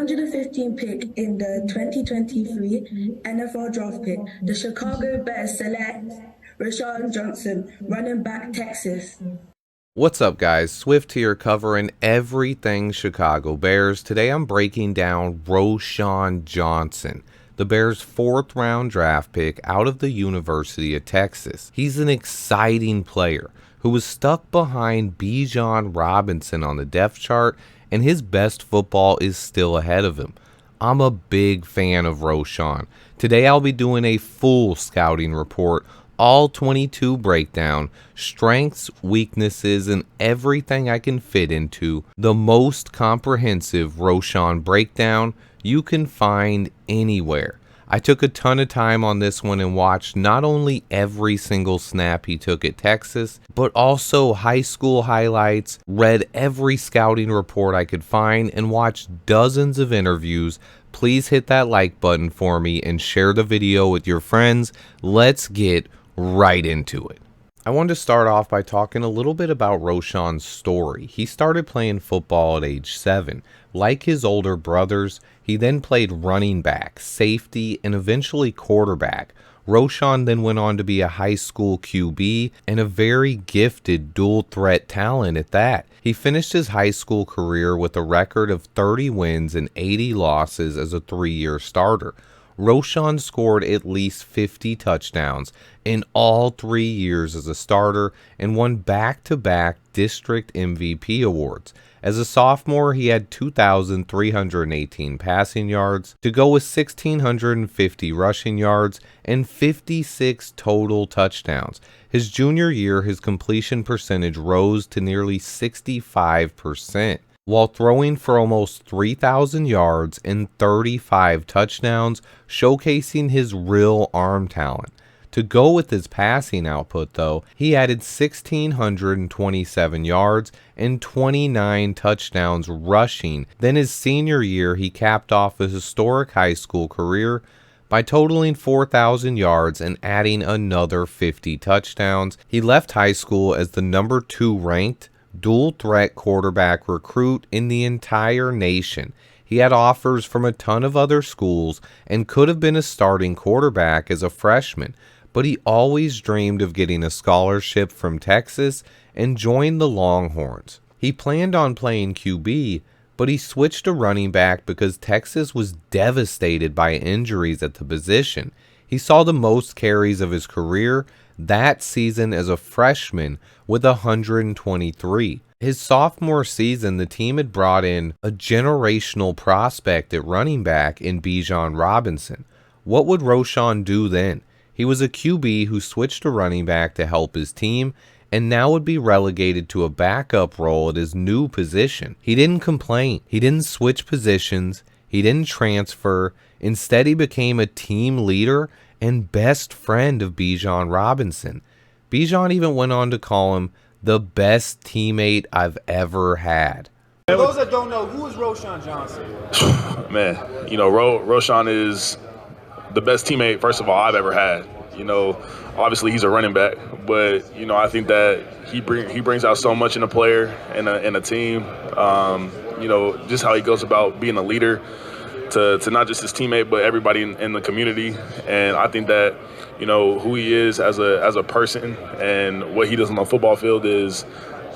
115 pick in the 2023 NFL Draft pick, the Chicago Bears select Roschon Johnson, running back, Texas. What's up, guys? Swift here, covering everything Chicago Bears. Today I'm breaking down Roschon Johnson, the Bears' fourth-round draft pick out of the University of Texas. He's an exciting player who was stuck behind Bijan Robinson on the depth chart, and his best football is still ahead of him. I'm a big fan of Roschon. Today I'll be doing a full scouting report, all 22 breakdown, strengths, weaknesses, and everything I can fit into the most comprehensive Roschon breakdown you can find anywhere. I took a ton of time on this one and watched not only every single snap he took at Texas, but also high school highlights, read every scouting report I could find, and watched dozens of interviews. Please hit that like button for me and share the video with your friends. Let's get right into it. I wanted to start off by talking a little bit about Roschon's story. He started playing football at age 7. Like his older brothers, he then played running back, safety, and eventually quarterback. Roschon then went on to be a high school QB and a very gifted dual threat talent at that. He finished his high school career with a record of 30 wins and 80 losses as a 3-year starter. Roschon scored at least 50 touchdowns in all 3 years as a starter and won back-to-back district MVP awards. As a sophomore, he had 2,318 passing yards to go with 1,650 rushing yards and 56 total touchdowns. His junior year, his completion percentage rose to nearly 65%. While throwing for almost 3,000 yards and 35 touchdowns, showcasing his real arm talent. To go with his passing output, though, he added 1,627 yards and 29 touchdowns rushing. Then his senior year, he capped off a historic high school career by totaling 4,000 yards and adding another 50 touchdowns. He left high school as the number 2 ranked dual threat quarterback recruit in the entire nation. He had offers from a ton of other schools and could have been a starting quarterback as a freshman, but he always dreamed of getting a scholarship from Texas and joined the Longhorns. He planned on playing QB, but he switched to running back because Texas was devastated by injuries at the position. He saw the most carries of his career that season as a freshman with 123. His sophomore season, the team had brought in a generational prospect at running back in Bijan Robinson. What would Roschon do then? He was a QB who switched to running back to help his team and now would be relegated to a backup role at his new position. He didn't complain. He didn't switch positions. He didn't transfer. Instead, he became a team leader and best friend of Bijan Robinson. Bijan even went on to call him the best teammate I've ever had. For those that don't know, who is Roschon Johnson? Man, Roschon is the best teammate, first of all, I've ever had. Obviously he's a running back, but, I think that he brings out so much in a player and a team. Just how he goes about being a leader to not just his teammate, but everybody in the community. And I think that, who he is as a person and what he does on the football field is,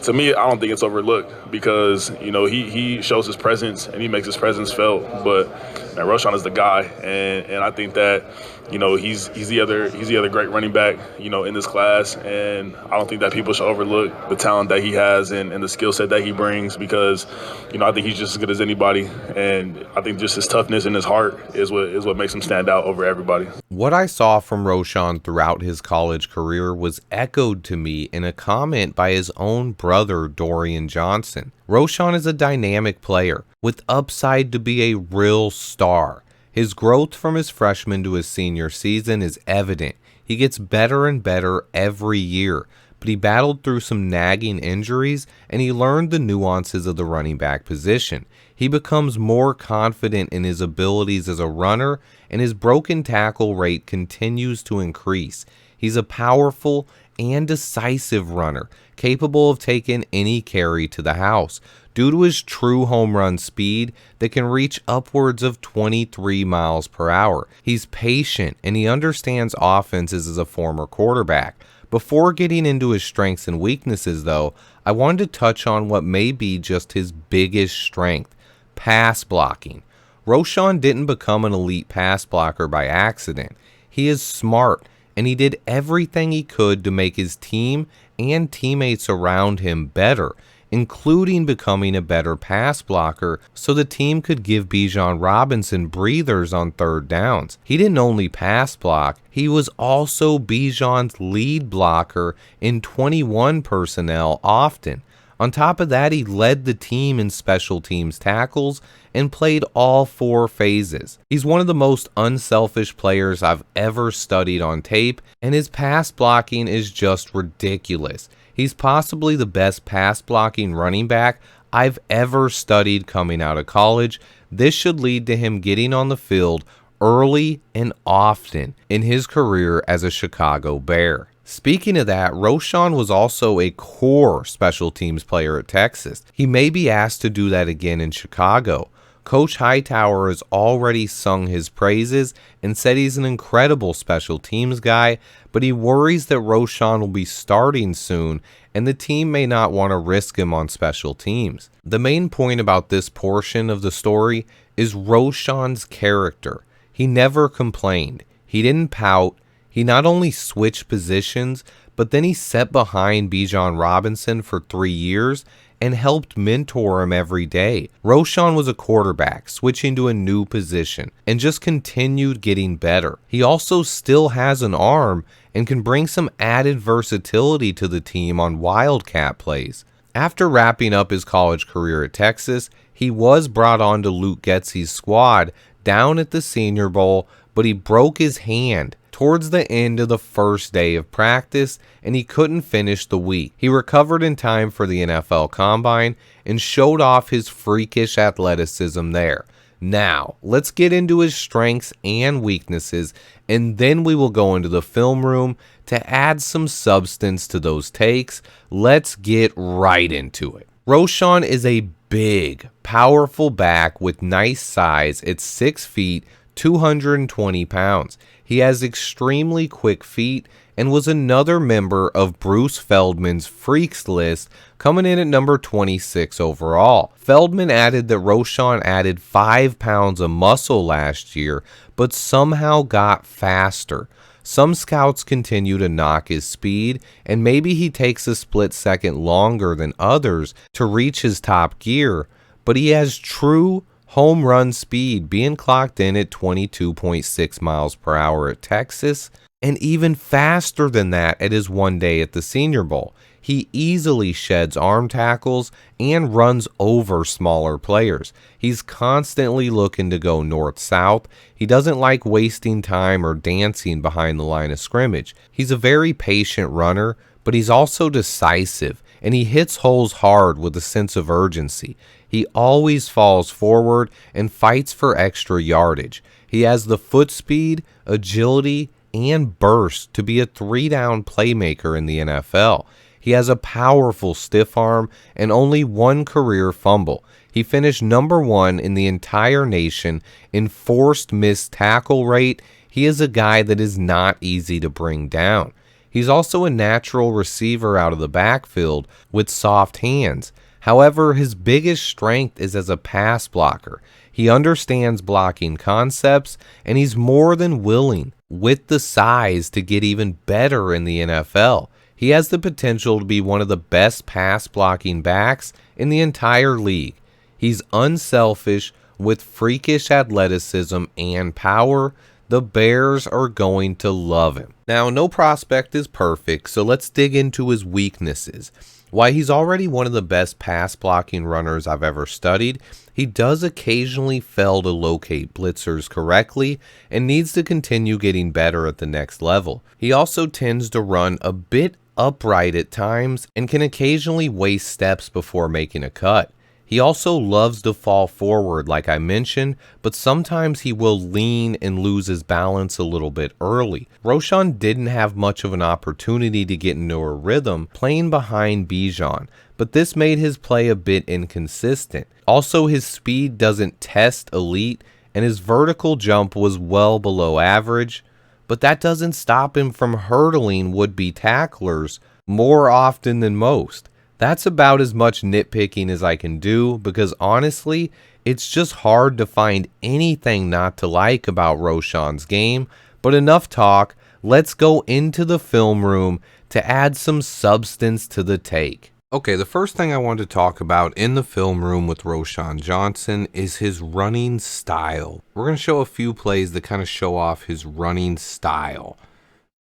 to me, I don't think it's overlooked because, he shows his presence and he makes his presence felt. But man, Roschon is the guy, and I think that, he's the other great running back, in this class, and I don't think that people should overlook the talent that he has and the skill set that he brings because, I think he's just as good as anybody, and I think just his toughness and his heart is what makes him stand out over everybody. What I saw from Roschon throughout his college career was echoed to me in a comment by his own brother, Roschon Johnson. Roschon is a dynamic player with upside to be a real star. His growth from his freshman to his senior season is evident. He gets better and better every year, but he battled through some nagging injuries and he learned the nuances of the running back position. He becomes more confident in his abilities as a runner, and his broken tackle rate continues to increase. He's a powerful and decisive runner, capable of taking any carry to the house. due to his true home run speed that can reach upwards of 23 miles per hour. He's patient and he understands offenses as a former quarterback. Before getting into his strengths and weaknesses though, I wanted to touch on what may be just his biggest strength: pass blocking. Roschon didn't become an elite pass blocker by accident. He is smart, and he did everything he could to make his team and teammates around him better, including becoming a better pass blocker so the team could give Bijan Robinson breathers on third downs. He didn't only pass block, he was also Bijan's lead blocker in 21 personnel often. On top of that, he led the team in special teams tackles and played all 4 phases. He's one of the most unselfish players I've ever studied on tape, and his pass blocking is just ridiculous. He's possibly the best pass blocking running back I've ever studied coming out of college. This should lead to him getting on the field early and often in his career as a Chicago Bear. Speaking of that, Roschon was also a core special teams player at Texas. He may be asked to do that again in Chicago. Coach Hightower has already sung his praises and said he's an incredible special teams guy, but he worries that Roschon will be starting soon and the team may not want to risk him on special teams. The main point about this portion of the story is Roschon's character. He never complained. He didn't pout. He not only switched positions, but then he sat behind Bijan Robinson for 3 years and helped mentor him every day. Roschon was a quarterback, switching to a new position, and just continued getting better. He also still has an arm and can bring some added versatility to the team on wildcat plays. After wrapping up his college career at Texas, he was brought on to Luke Getzey's squad down at the Senior Bowl, but he broke his hand towards the end of the first day of practice, and he couldn't finish the week. He recovered in time for the NFL Combine and showed off his freakish athleticism there. Now, let's get into his strengths and weaknesses, and then we will go into the film room to add some substance to those takes. Let's get right into it. Roschon is a big, powerful back with nice size at 6 feet, 220 pounds. He has extremely quick feet and was another member of Bruce Feldman's Freaks list, coming in at number 26 overall. Feldman added that Roschon added 5 pounds of muscle last year, but somehow got faster. Some scouts continue to knock his speed, and maybe he takes a split second longer than others to reach his top gear, but he has true home run speed, being clocked in at 22.6 miles per hour at Texas, and even faster than that at his one day at the Senior Bowl. He easily sheds arm tackles and runs over smaller players. He's constantly looking to go north-south. He doesn't like wasting time or dancing behind the line of scrimmage. He's a very patient runner, but he's also decisive, and he hits holes hard with a sense of urgency. He always falls forward and fights for extra yardage. He has the foot speed, agility, and burst to be a 3-down playmaker in the NFL. He has a powerful stiff arm and only 1 career fumble. He finished number 1 in the entire nation in forced missed tackle rate. He is a guy that is not easy to bring down. He's also a natural receiver out of the backfield with soft hands. However, his biggest strength is as a pass blocker. He understands blocking concepts, and he's more than willing, with the size, to get even better in the NFL. He has the potential to be one of the best pass blocking backs in the entire league. He's unselfish with freakish athleticism and power. The Bears are going to love him. Now, no prospect is perfect, so let's dig into his weaknesses. While he's already one of the best pass blocking runners I've ever studied, he does occasionally fail to locate blitzers correctly and needs to continue getting better at the next level. He also tends to run a bit upright at times and can occasionally waste steps before making a cut. He also loves to fall forward, like I mentioned, but sometimes he will lean and lose his balance a little bit early. Roschon didn't have much of an opportunity to get into a rhythm playing behind Bijan, but this made his play a bit inconsistent. Also, his speed doesn't test elite, and his vertical jump was well below average, but that doesn't stop him from hurdling would-be tacklers more often than most. That's about as much nitpicking as I can do, because honestly, it's just hard to find anything not to like about Roschon's game. But enough talk, let's go into the film room to add some substance to the take. Okay, the first thing I want to talk about in the film room with Roschon Johnson is his running style. We're going to show a few plays that kind of show off his running style.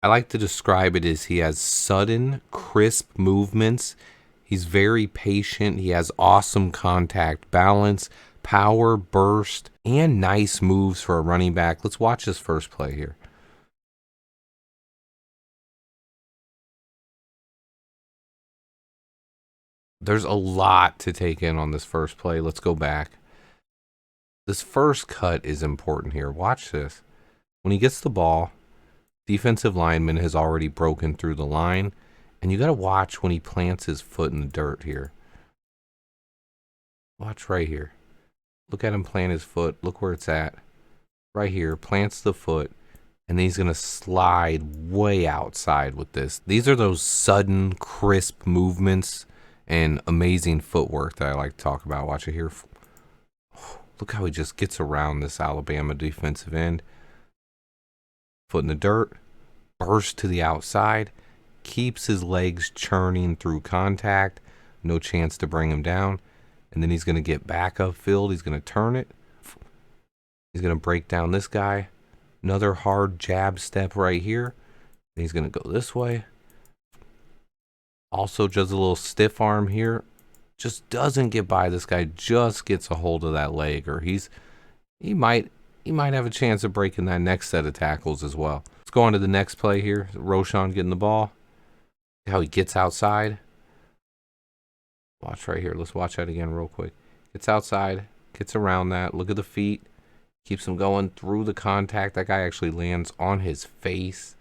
I like to describe it as he has sudden, crisp movements. He's very patient. He has awesome contact balance, power, burst, and nice moves for a running back. Let's watch this first play here. There's a lot to take in on this first play. Let's go back. This first cut is important here. Watch this. When he gets the ball, defensive lineman has already broken through the line. And you got to watch when he plants his foot in the dirt here. Watch right here. Look at him plant his foot. Look where it's at. Right here. Plants the foot. And then he's going to slide way outside with this. These are those sudden, crisp movements and amazing footwork that I like to talk about. Watch it here. Look how he just gets around this Alabama defensive end. Foot in the dirt. Burst to the outside. Keeps his legs churning through contact. No chance to bring him down. And then he's going to get back upfield. He's going to turn it. He's going to break down this guy. Another hard jab step right here. And he's going to go this way. Also just a little stiff arm here. Just doesn't get by this guy. Just gets a hold of that leg. Or he might have a chance of breaking that next set of tackles as well. Let's go on to the next play here. Roschon getting the ball. How he gets outside. Watch right here. Let's watch that again real quick. Gets outside. Gets around that. Look at the feet. Keeps him going through the contact. That guy actually lands on his face.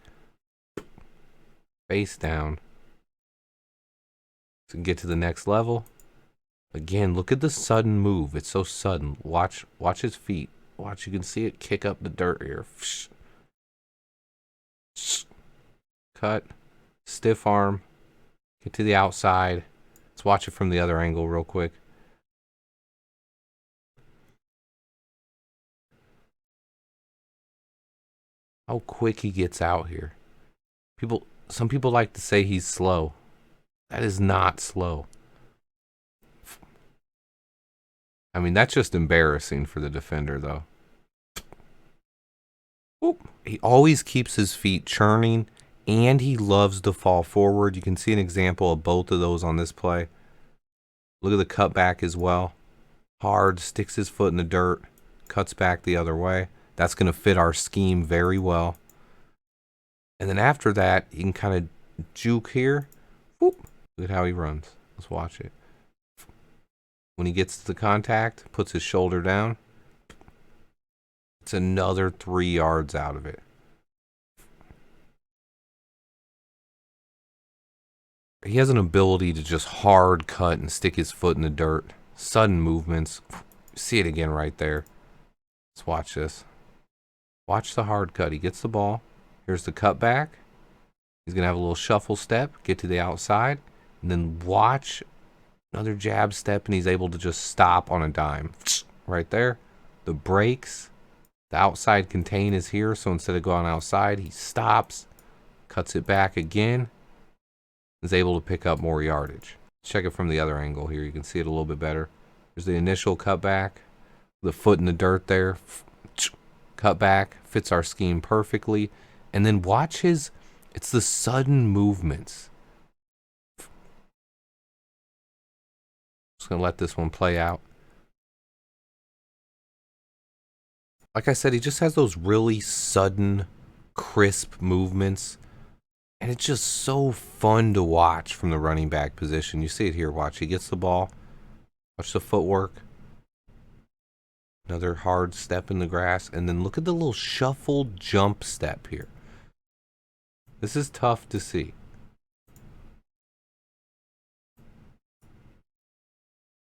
Face down. So get to the next level. Again, look at the sudden move. It's so sudden. Watch his feet. Watch, you can see it kick up the dirt here. Cut. Stiff arm. Get to the outside. Let's watch it from the other angle real quick. How quick he gets out here. Some people like to say he's slow. That is not slow. I mean, that's just embarrassing for the defender, though. Oop. He always keeps his feet churning, and he loves to fall forward. You can see an example of both of those on this play. Look at the cutback as well. Hard, sticks his foot in the dirt, cuts back the other way. That's going to fit our scheme very well. And then after that, you can kind of juke here. Whoop. Look at how he runs. Let's watch it. When he gets to the contact, puts his shoulder down. It's another 3 yards out of it. He has an ability to just hard cut and stick his foot in the dirt. Sudden movements. See it again right there. Let's watch this. Watch the hard cut. He gets the ball. Here's the cut back. He's going to have a little shuffle step. Get to the outside. And then watch another jab step. And he's able to just stop on a dime. Right there. The breaks. The outside contain is here. So instead of going outside, he stops. Cuts it back again. Is able to pick up more yardage. Check it from the other angle here. You can see it a little bit better. There's the initial cutback. The foot in the dirt there. Cut back. Fits our scheme perfectly. And then watch it's the sudden movements. Just going to let this one play out. Like I said, he just has those really sudden, crisp movements. And it's just so fun to watch from the running back position. You see it here. Watch. He gets the ball. Watch the footwork. Another hard step in the grass. And then look at the little shuffle jump step here. This is tough to see.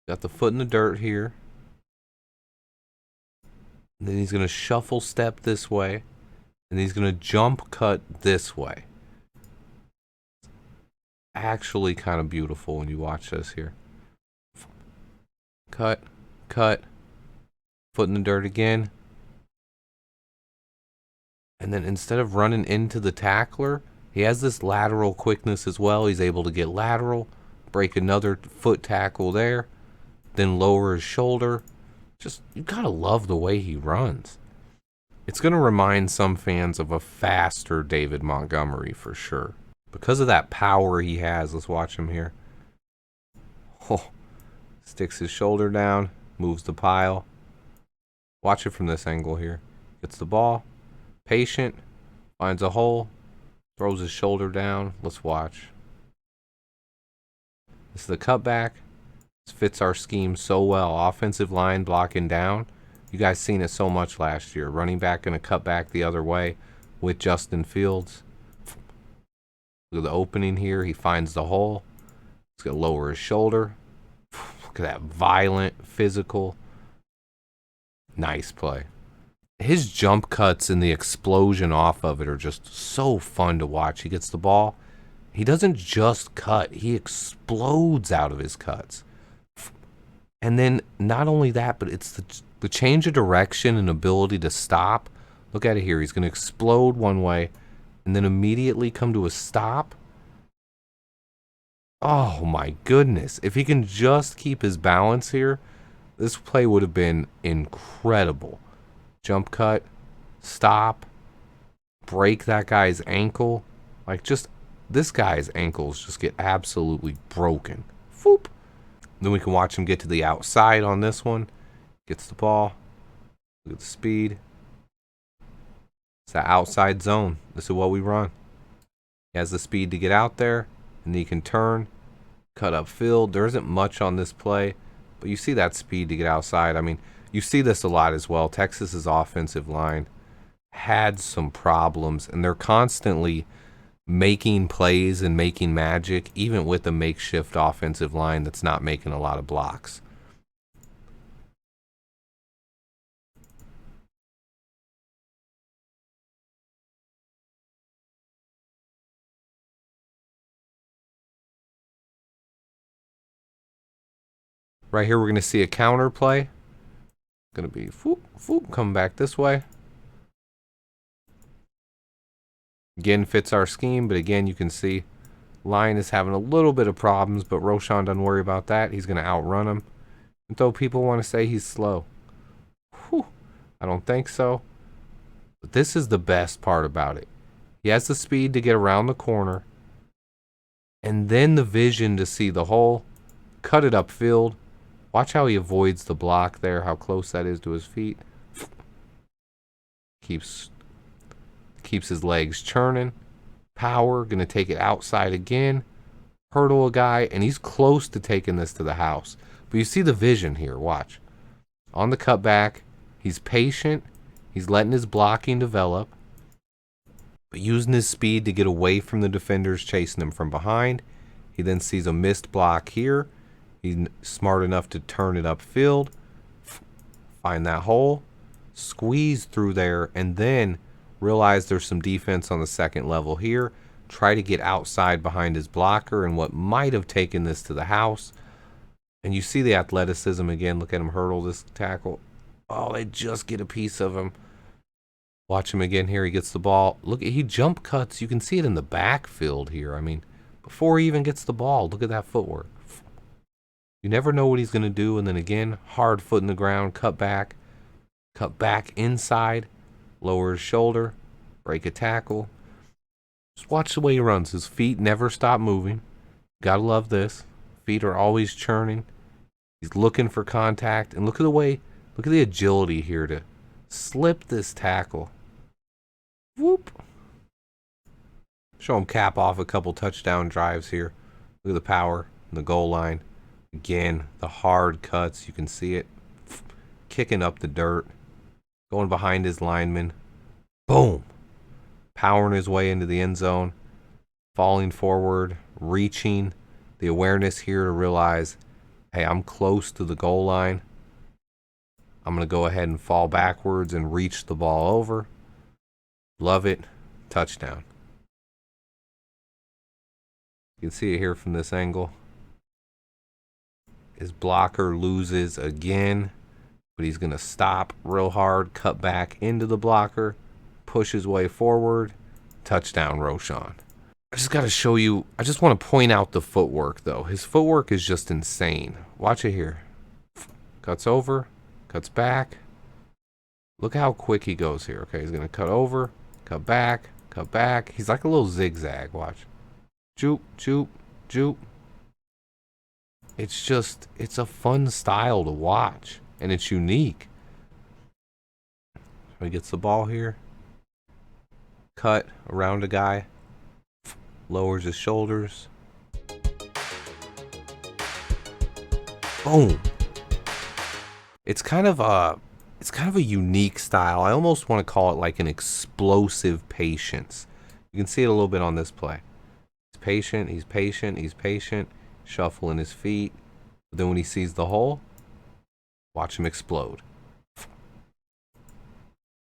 Got the foot in the dirt here. And then he's going to shuffle step this way. And he's going to jump cut this way. Actually kind of beautiful when you watch this here. Cut, cut. Foot in the dirt again. And then instead of running into the tackler, he has this lateral quickness as well. He's able to get lateral, break another foot tackle there, then lower his shoulder. Just, you gotta love the way he runs. It's gonna remind some fans of a faster David Montgomery for sure. Because of that power he has, let's watch him here. Oh, sticks his shoulder down, moves the pile. Watch it from this angle here. Gets the ball, patient, finds a hole, throws his shoulder down. Let's watch. This is the cutback. This fits our scheme so well. Offensive line blocking down. You guys seen it so much last year. Running back going to cut back the other way with Justin Fields. Look at the opening here. He finds the hole. He's going to lower his shoulder. Look at that violent, physical. Nice play. His jump cuts and the explosion off of it are just so fun to watch. He gets the ball. He doesn't just cut. He explodes out of his cuts. And then not only that, but it's the change of direction and ability to stop. Look at it here. He's going to explode one way and then immediately come to a stop. Oh my goodness. If he can just keep his balance here, this play would have been incredible. Jump cut, stop, break that guy's ankle. Like, just, this guy's ankles just get absolutely broken. Foop. Then we can watch him get to the outside on this one. Gets the ball. Look at the speed. It's that outside zone. This is what we run. He has the speed to get out there, and then he can turn, cut upfield. There isn't much on this play, but you see that speed to get outside. I mean, you see this a lot as well. Texas's offensive line had some problems, and they're constantly making plays and making magic, even with a makeshift offensive line that's not making a lot of blocks. Right here, we're going to see a counter play. Going to be foop, foop, come back this way. Again, fits our scheme, but again, you can see line is having a little bit of problems, but Roschon doesn't worry about that. He's going to outrun him. And though people want to say he's slow, whew, I don't think so. But this is the best part about it. He has the speed to get around the corner, and then the vision to see the hole, cut it upfield. Watch how he avoids the block there, how close that is to his feet. Keeps his legs churning. Power, going to take it outside again. Hurdle a guy, and he's close to taking this to the house. But you see the vision here, watch. On the cutback, he's patient. He's letting his blocking develop. But using his speed to get away from the defenders chasing him from behind. He then sees a missed block here. He's smart enough to turn it upfield, find that hole, squeeze through there, and then realize there's some defense on the second level here. Try to get outside behind his blocker and what might have taken this to the house. And you see the athleticism again. Look at him hurdle this tackle. Oh, they just get a piece of him. Watch him again here. He gets the ball. Look, he jump cuts. You can see it in the backfield here. I mean, before he even gets the ball, look at that footwork. You never know what he's going to do. And then again, hard foot in the ground, cut back inside, lower his shoulder, break a tackle. Just watch the way he runs. His feet never stop moving. Gotta love this. Feet are always churning. He's looking for contact. And look at the agility here to slip this tackle. Whoop. Show him cap off a couple touchdown drives here. Look at the power and the goal line. Again, the hard cuts, you can see it. Kicking up the dirt. Going behind his lineman. Boom. Powering his way into the end zone. Falling forward. Reaching. The awareness here to realize Hey, I'm close to the goal line. I'm going to go ahead and fall backwards and reach the ball over. Love it. Touchdown. You can see it here from this angle. His blocker loses again, but he's going to stop real hard, cut back into the blocker, push his way forward. Touchdown, Roschon. I just got to show you, I just want to point out the footwork, though. His footwork is just insane. Watch it here. Cuts over, cuts back. Look how quick he goes here. Okay, he's going to cut over, cut back, cut back. He's like a little zigzag. Watch. Joop, joop, joop. It's just, it's a fun style to watch, and it's unique. So he gets the ball here. Cut around a guy. Lowers his shoulders. Boom. It's kind of a unique style. I almost want to call it like an explosive patience. You can see it a little bit on this play. He's patient, he's patient, he's patient, shuffling his feet. But then when he sees the hole, watch him explode.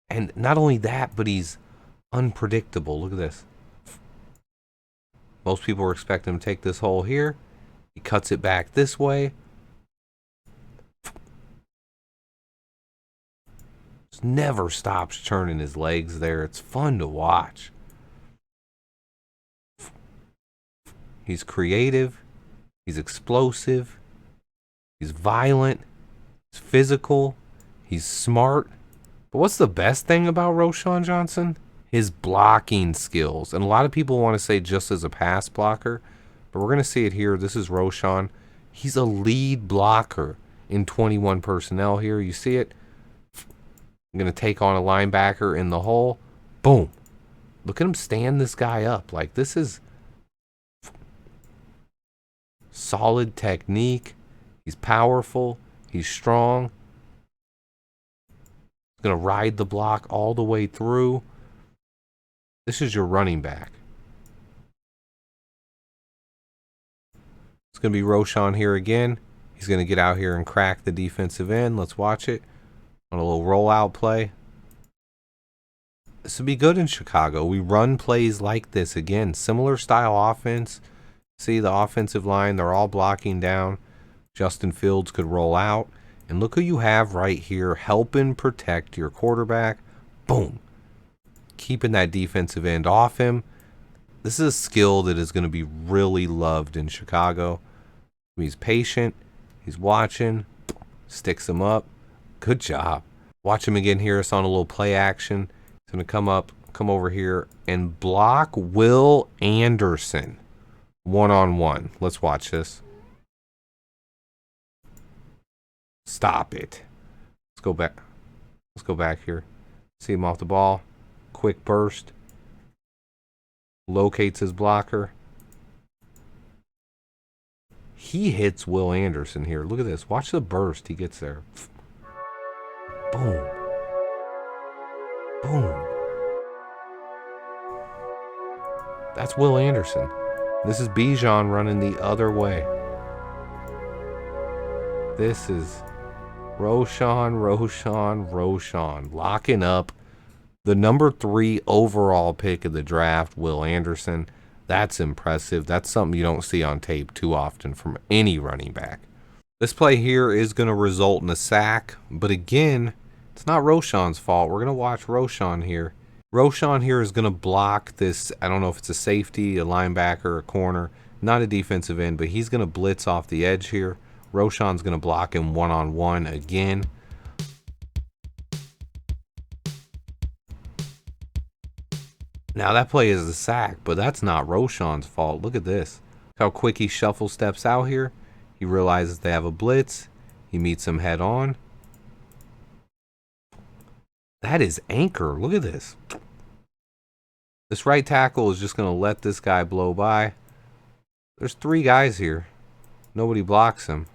And not only that, but he's unpredictable. Look at this. Most people were expecting him to take this hole here. He cuts it back this way. Just never stops turning his legs there. It's fun to watch. He's creative. He's explosive. He's violent. He's physical. He's smart. But what's the best thing about Roschon Johnson? His blocking skills. And a lot of people want to say just as a pass blocker, but we're going to see it here. This is Roschon. He's a lead blocker in 21 personnel here. You see it? I'm going to take on a linebacker in the hole. Boom. Look at him stand this guy up. Like, this is solid technique. He's powerful. He's strong. He's going to ride the block all the way through. This is your running back. It's going to be Roschon here again. He's going to get out here and crack the defensive end. Let's watch it on a little rollout play. This would be good in Chicago. We run plays like this again. Similar style offense. See the offensive line. They're all blocking down. Justin Fields could roll out. And look who you have right here helping protect your quarterback. Boom. Keeping that defensive end off him. This is a skill that is going to be really loved in Chicago. He's patient. He's watching. Sticks him up. Good job. Watch him again here. It's on a little play action. He's going to come over here and block Will Anderson one-on-one. Let's watch this. Stop it. Let's go back. Let's go back here. See him off the ball. Quick burst. Locates his blocker. He hits Will Anderson here. Look at this. Watch the burst he gets there. Boom. Boom. That's Will Anderson. This is Bijan running the other way. This is Roschon locking up the number 3 overall pick of the draft, Will Anderson. That's impressive. That's something you don't see on tape too often from any running back. This play here is going to result in a sack, but again, it's not Roschon's fault. We're going to watch Roschon here. Roschon here is going to block this. I don't know if it's a safety, a linebacker, a corner, not a defensive end, but he's going to blitz off the edge here. Roschon's going to block him one-on-one again. Now that play is a sack, but that's not Roschon's fault. Look at this. How quick he shuffle steps out here. He realizes they have a blitz. He meets them head on. That is anchor. Look at this. This right tackle is just going to let this guy blow by. There's 3 guys here. Nobody blocks him.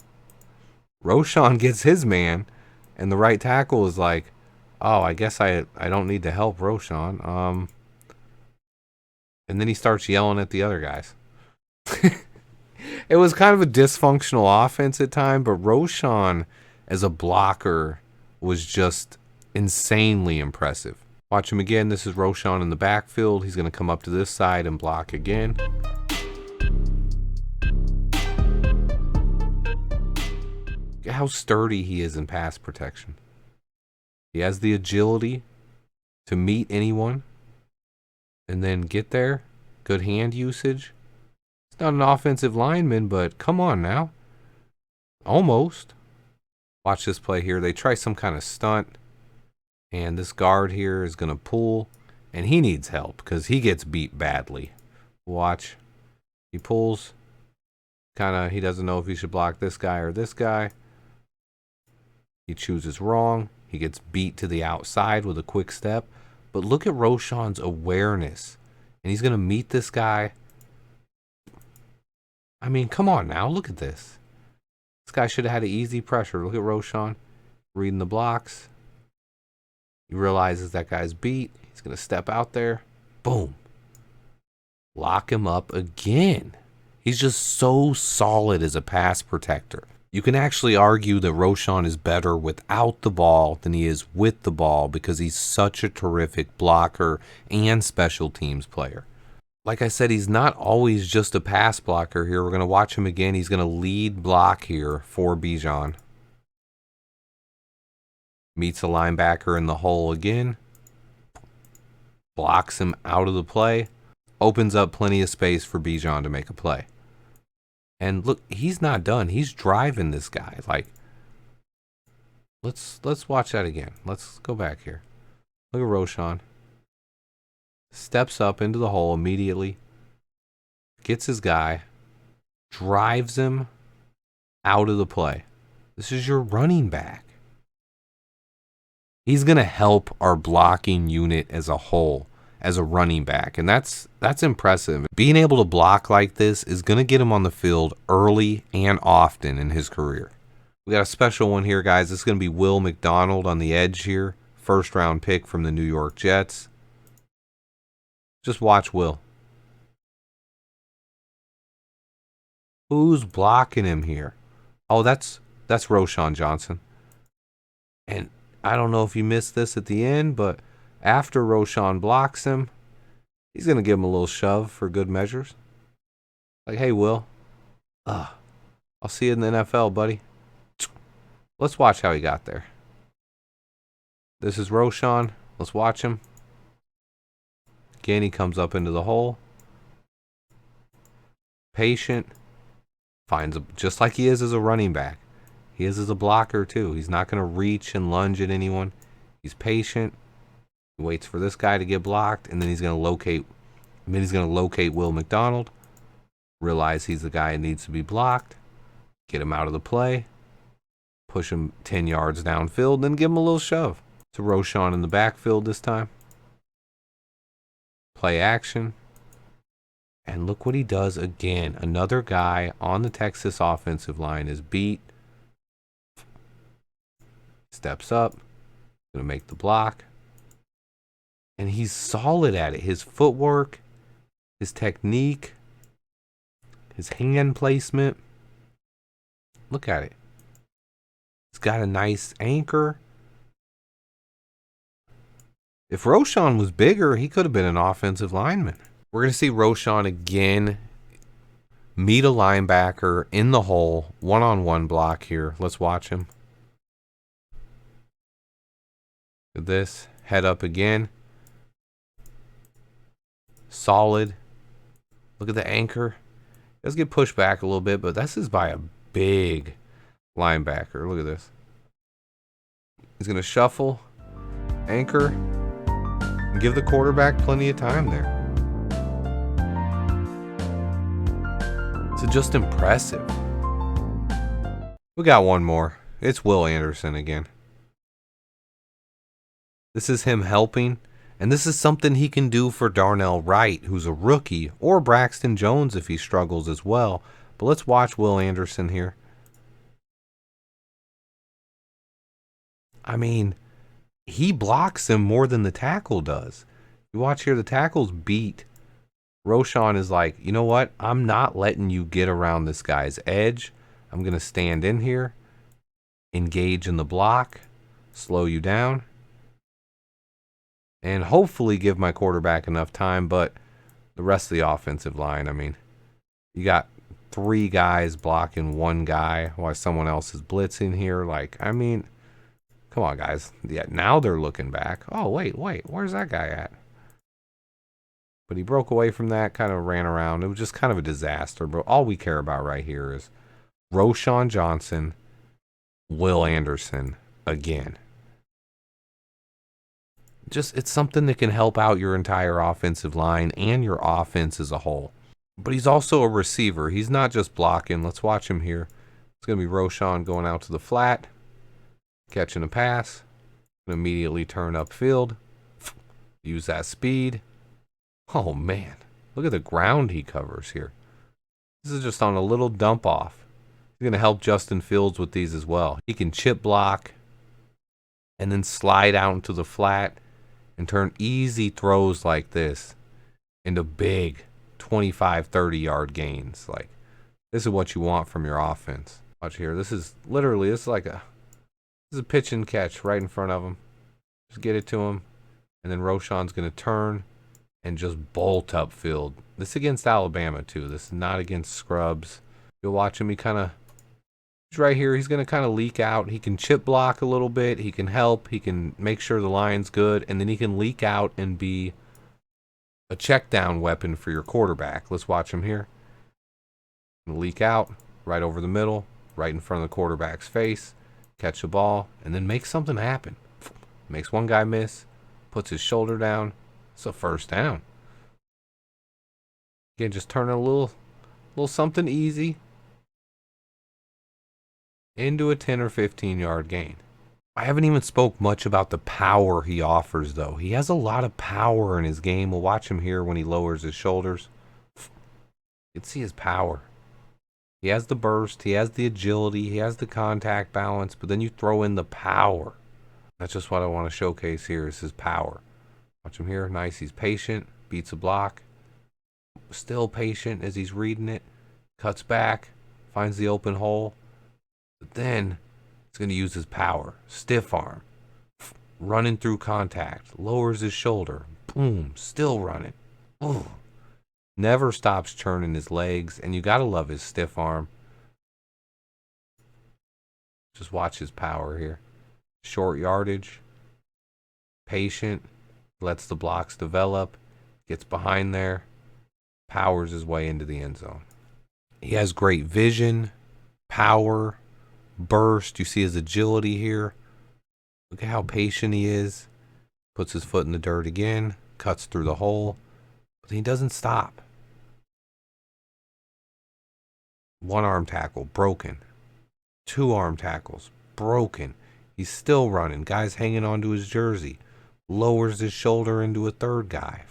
Roschon gets his man, and the right tackle is like, oh, I guess I don't need to help Roschon. And then he starts yelling at the other guys. It was kind of a dysfunctional offense at time, but Roschon as a blocker was just insanely impressive. Watch him again. This is Roschon in the backfield. He's going to come up to this side and block again. Look how sturdy he is in pass protection. He has the agility to meet anyone and then get there. Good hand usage. He's not an offensive lineman, but come on now. Almost. Watch this play here. They try some kind of stunt, and this guard here is going to pull, and he needs help because he gets beat badly. Watch. He pulls. He doesn't know if he should block this guy or this guy. He chooses wrong. He gets beat to the outside with a quick step. But look at Roschon's awareness. And he's going to meet this guy. I mean, come on now. Look at this. This guy should have had an easy pressure. Look at Roschon reading the blocks. He realizes that guy's beat. He's going to step out there. Boom. Lock him up again. He's just so solid as a pass protector. You can actually argue that Roschon is better without the ball than he is with the ball because he's such a terrific blocker and special teams player. Like I said, he's not always just a pass blocker here. We're going to watch him again. He's going to lead block here for Bijan. Meets a linebacker in the hole again. Blocks him out of the play. Opens up plenty of space for Bijan to make a play. And look, he's not done. He's driving this guy. Like, let's watch that again. Let's go back here. Look at Roschon. Steps up into the hole immediately. Gets his guy. Drives him out of the play. This is your running back. He's going to help our blocking unit as a whole, as a running back, and that's impressive. Being able to block like this is going to get him on the field early and often in his career. We got a special one here, guys. This is going to be Will McDonald on the edge here. First round pick from the New York Jets. Just watch Will. Who's blocking him here? Oh, that's Roschon Johnson. And I don't know if you missed this at the end, but after Roschon blocks him, he's going to give him a little shove for good measures. Like, hey, Will, I'll see you in the NFL, buddy. Let's watch how he got there. This is Roschon. Let's watch him. Again, he comes up into the hole. Patient. Finds just like he is as a running back. He is as a blocker, too. He's not going to reach and lunge at anyone. He's patient. He waits for this guy to get blocked, and then he's going to locate Will McDonald. Realize he's the guy that needs to be blocked. Get him out of the play. Push him 10 yards downfield, then give him a little shove. To Roschon in the backfield this time. Play action. And look what he does again. Another guy on the Texas offensive line is beat. Steps up. Going to make the block. And he's solid at it. His footwork, his technique, his hand placement. Look at it. He's got a nice anchor. If Roschon was bigger, he could have been an offensive lineman. We're going to see Roschon again meet a linebacker in the hole, one-on-one block here. Let's watch him. Look at this. Head up again. Solid. Look at the anchor. He does get pushed back a little bit, but this is by a big linebacker. Look at this. He's going to shuffle, anchor, and give the quarterback plenty of time there. It's just impressive. We got one more. It's Will Anderson again. This is him helping, and this is something he can do for Darnell Wright, who's a rookie, or Braxton Jones if he struggles as well. But let's watch Will Anderson here. I mean, he blocks him more than the tackle does. You watch here, the tackle's beat Roschon is like, you know what? I'm not letting you get around this guy's edge. I'm going to stand in here, engage in the block, slow you down, and hopefully give my quarterback enough time. But the rest of the offensive line, I mean, you got 3 guys blocking 1 guy while someone else is blitzing here. Like, I mean, come on, guys. Yeah, now they're looking back. Oh, wait, where's that guy at? But he broke away from that, kind of ran around. It was just kind of a disaster. But all we care about right here is Roschon Johnson, Will Anderson again. Just, it's something that can help out your entire offensive line and your offense as a whole. But he's also a receiver. He's not just blocking. Let's watch him here. It's going to be Roschon going out to the flat, catching a pass, and immediately turn upfield. Use that speed. Oh, man. Look at the ground he covers here. This is just on a little dump off. He's going to help Justin Fields with these as well. He can chip block and then slide out into the flat and turn easy throws like this into big 25, 30-yard gains. Like, this is what you want from your offense. Watch here. This is a pitch and catch right in front of him. Just get it to him. And then Roschon's going to turn and just bolt upfield. This is against Alabama, too. This is not against scrubs. You'll watch him. He's right here. He's going to kind of leak out. He can chip block a little bit. He can help. He can make sure the line's good. And then he can leak out and be a check down weapon for your quarterback. Let's watch him here. Leak out right over the middle, right in front of the quarterback's face. Catch the ball, and then make something happen. Makes one guy miss. Puts his shoulder down. It's a first down. Again, just turn a little something easy into a 10 or 15 yard gain. I haven't even spoke much about the power he offers, though. He has a lot of power in his game. We'll watch him here when he lowers his shoulders. You can see his power. He has the burst, he has the agility, he has the contact balance, but then you throw in the power. That's just what I want to showcase here is his power. Watch him here. Nice. He's patient. Beats a block. Still patient as he's reading it. Cuts back. Finds the open hole. But then he's going to use his power. Stiff arm. Running through contact. Lowers his shoulder. Boom. Still running. Ooh. Never stops churning his legs. And you got to love his stiff arm. Just watch his power here. Short yardage. Patient. Lets the blocks develop. Gets behind there. Powers his way into the end zone. He has great vision. Power. Burst. You see his agility here. Look at how patient he is. Puts his foot in the dirt again. Cuts through the hole. But he doesn't stop. One arm tackle. Broken. 2 arm tackles. Broken. He's still running. Guy's hanging onto his jersey. Lowers his shoulder into a third guy.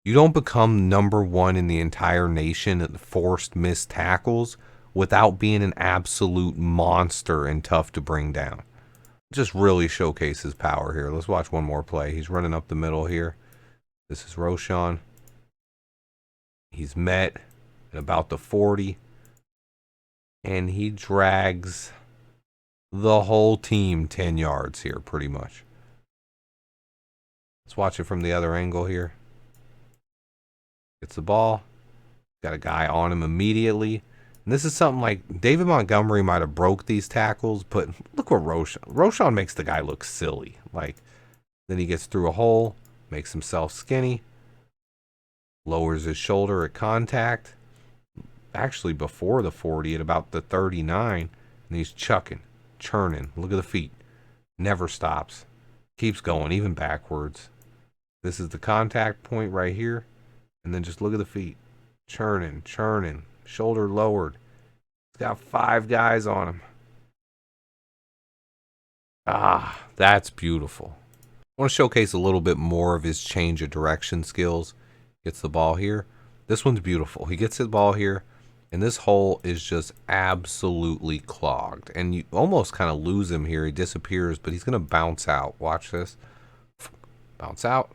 You don't become number 1 in the entire nation at forced missed tackles without being an absolute monster and tough to bring down. Just really showcases power here. Let's watch one more play. He's running up the middle here. This is Roschon. He's met at about the 40. And he drags the whole team 10 yards here, pretty much. Let's watch it from the other angle here. Gets the ball. Got a guy on him immediately. And this is something like David Montgomery might have broke these tackles, but look what Roschon makes the guy look silly. Like, then he gets through a hole, makes himself skinny, lowers his shoulder at contact. Actually, before the 40, at about the 39, and he's chucking, churning. Look at the feet. Never stops. Keeps going, even backwards. This is the contact point right here. And then just look at the feet. Churning, churning. Shoulder lowered. He's got 5 guys on him. Ah, that's beautiful. I want to showcase a little bit more of his change of direction skills. Gets the ball here. This one's beautiful. He gets the ball here. And this hole is just absolutely clogged. And you almost kind of lose him here. He disappears, but he's going to bounce out. Watch this. Bounce out.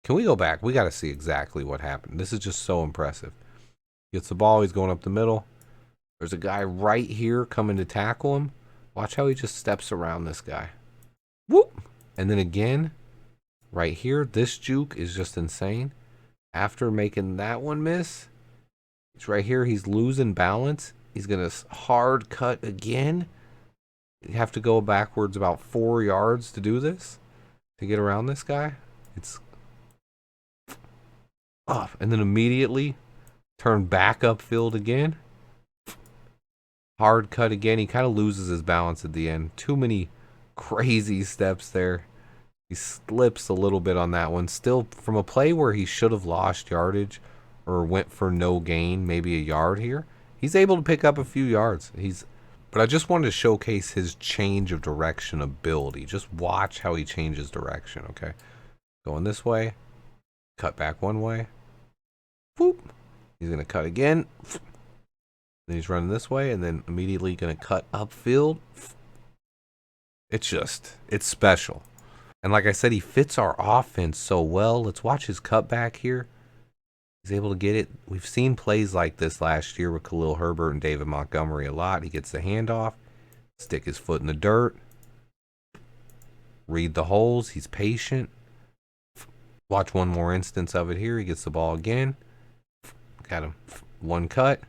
Can we go back? We got to see exactly what happened. This is just so impressive. Gets the ball. He's going up the middle. There's a guy right here coming to tackle him. Watch how he just steps around this guy. Whoop! And then again, right here, this juke is just insane. After making that one miss, it's right here. He's losing balance. He's going to hard cut again. You have to go backwards about 4 yards to do this, to get around this guy. It's off. And then immediately turn back upfield again. Hard cut again. He kind of loses his balance at the end. Too many crazy steps there. He slips a little bit on that one. Still, from a play where he should have lost yardage or went for no gain, maybe a yard here, he's able to pick up a few yards. But I just wanted to showcase his change of direction ability. Just watch how he changes direction, okay? Going this way. Cut back one way. Whoop. He's going to cut again. Then he's running this way and then immediately going to cut upfield. It's special. And like I said, he fits our offense so well. Let's watch his cutback here. He's able to get it. We've seen plays like this last year with Khalil Herbert and David Montgomery a lot. He gets the handoff, stick his foot in the dirt, read the holes. He's patient. Watch one more instance of it here. He gets the ball again. Got him. One cut.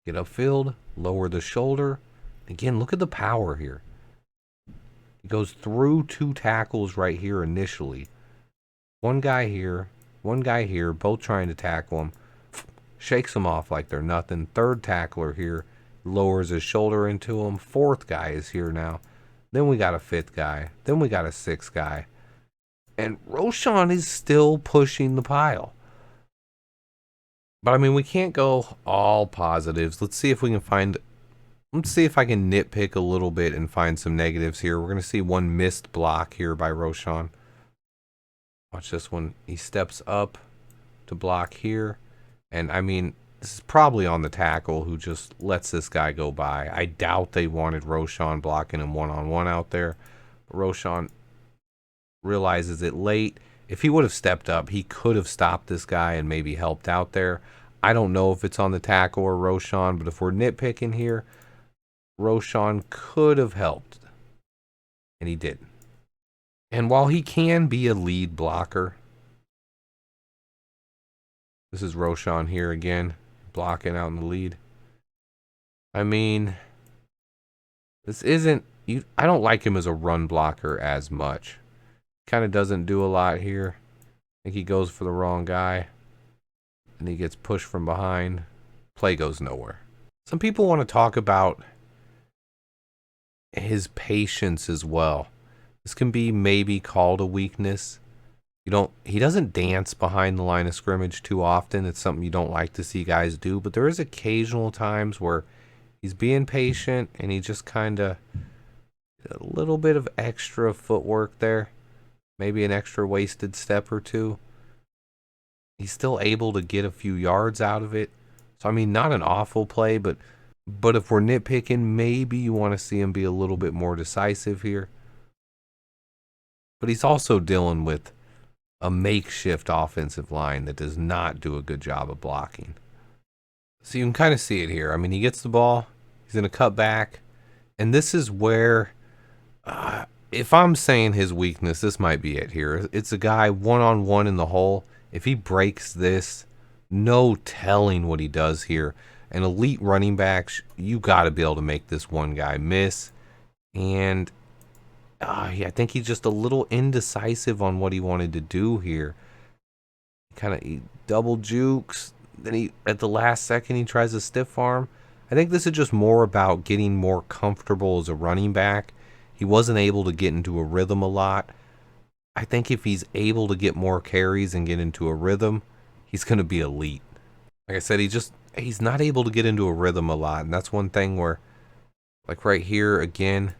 Get upfield. Lower the shoulder. Again, look at the power here. He goes through 2 tackles right here initially. One guy here, both trying to tackle him. Shakes them off like they're nothing. Third tackler here lowers his shoulder into him. Fourth guy is here now. Then we got a 5th guy. Then we got a 6th guy. And Roschon is still pushing the pile. But I mean, we can't go all positives. Let's see if I can nitpick a little bit and find some negatives here. We're going to see one missed block here by Roschon. Watch this one. He steps up to block here. And I mean, this is probably on the tackle who just lets this guy go by. I doubt they wanted Roschon blocking him one-on-one out there. But Roschon realizes it late. If he would have stepped up, he could have stopped this guy and maybe helped out there. I don't know if it's on the tackle or Roschon, but if we're nitpicking here, Roschon could have helped. And he didn't. And while he can be a lead blocker, this is Roschon here again, blocking out in the lead. I mean, this isn't... I don't like him as a run blocker as much. Kind of doesn't do a lot here. I think he goes for the wrong guy. And he gets pushed from behind. Play goes nowhere. Some people want to talk about his patience as well. This can be maybe called a weakness. He doesn't dance behind the line of scrimmage too often. It's something you don't like to see guys do. But there is occasional times where he's being patient and he just kind of... a little bit of extra footwork there. Maybe an extra wasted step or two. He's still able to get a few yards out of it. So, I mean, not an awful play, but if we're nitpicking, maybe you want to see him be a little bit more decisive here. But he's also dealing with a makeshift offensive line that does not do a good job of blocking. So you can kind of see it here. I mean, he gets the ball. He's going to cut back. And this is where... if I'm saying his weakness, this might be it here. It's a guy one-on-one in the hole. If he breaks this, no telling what he does here. An elite running back, you got to be able to make this one guy miss. And I think he's just a little indecisive on what he wanted to do here. He double jukes. Then at the last second, he tries a stiff arm. I think this is just more about getting more comfortable as a running back. He wasn't able to get into a rhythm a lot. I think if he's able to get more carries and get into a rhythm, he's going to be elite. Like I said, he's not able to get into a rhythm a lot. And that's one thing where, like right here, again,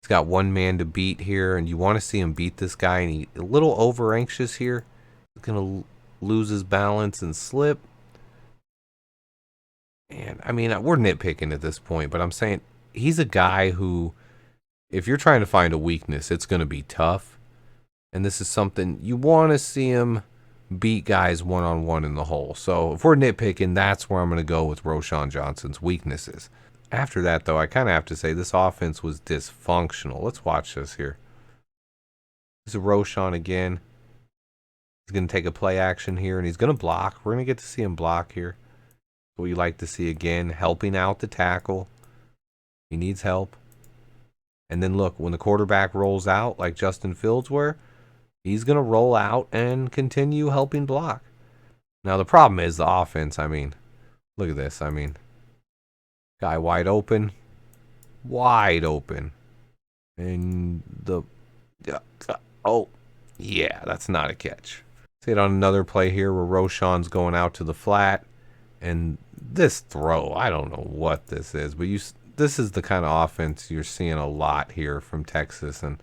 he's got one man to beat here. And you want to see him beat this guy. And he's a little over anxious here. He's going to lose his balance and slip. And, I mean, we're nitpicking at this point. But I'm saying he's a guy who... if you're trying to find a weakness, it's going to be tough. And this is something you want to see him beat guys one-on-one in the hole. So if we're nitpicking, that's where I'm going to go with Roschon Johnson's weaknesses. After that, though, I kind of have to say this offense was dysfunctional. Let's watch this here. This is Roschon again. He's going to take a play action here, and he's going to block. We're going to get to see him block here. What you like to see again, helping out the tackle. He needs help. And then look, when the quarterback rolls out, like Justin Fields were, he's going to roll out and continue helping block. Now, the problem is the offense. I mean, look at this. I mean, guy wide open. Wide open. And oh, yeah, that's not a catch. See it on another play here where Roschon's going out to the flat. And this throw, I don't know what this is, but this is the kind of offense you're seeing a lot here from Texas. And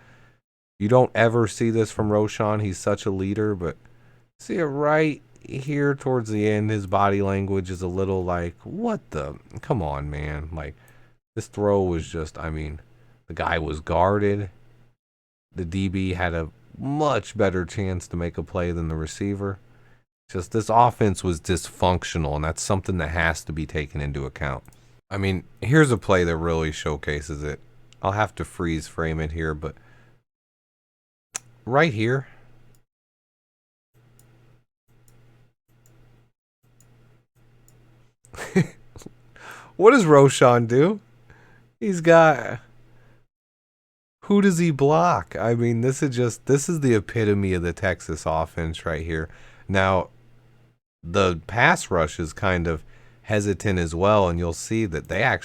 you don't ever see this from Roschon. He's such a leader, but see it right here towards the end. His body language is a little like, what the? Come on, man. Like, this throw was just, I mean, the guy was guarded. The DB had a much better chance to make a play than the receiver. Just this offense was dysfunctional, and that's something that has to be taken into account. I mean, here's a play that really showcases it. I'll have to freeze frame it here, but right here, what does Roschon do? He's got, who does he block? I mean, this is the epitome of the Texas offense right here. Now, the pass rush is kind of hesitant as well, and you'll see that they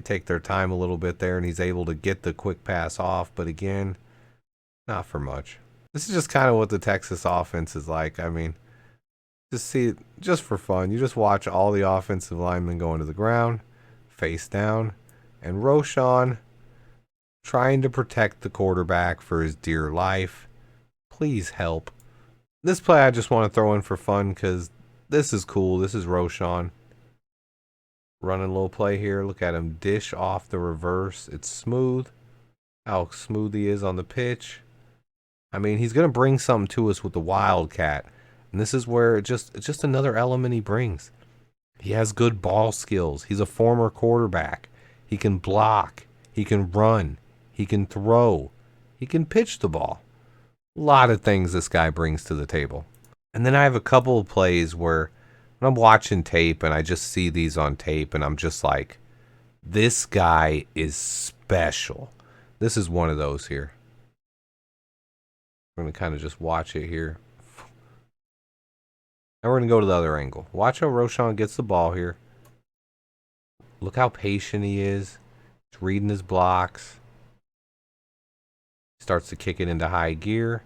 take their time a little bit there, and he's able to get the quick pass off, but again, not for much. This is just kind of what the Texas offense is like. I mean, just for fun, you just watch all the offensive linemen going to the ground, face down, and Roschon trying to protect the quarterback for his dear life. Please help. This play I just want to throw in for fun because this is cool. This is Roschon running a little play here. Look at him dish off the reverse. It's smooth. How smooth he is on the pitch. I mean, he's going to bring something to us with the Wildcat. And this is where it's just another element he brings. He has good ball skills. He's a former quarterback. He can block. He can run. He can throw. He can pitch the ball. A lot of things this guy brings to the table. And then I have a couple of plays where when I'm watching tape and I just see these on tape and I'm just like, this guy is special. This is one of those here. We're going to kind of just watch it here. Now we're going to go to the other angle. Watch how Roschon gets the ball here. Look how patient he is. He's reading his blocks. Starts to kick it into high gear.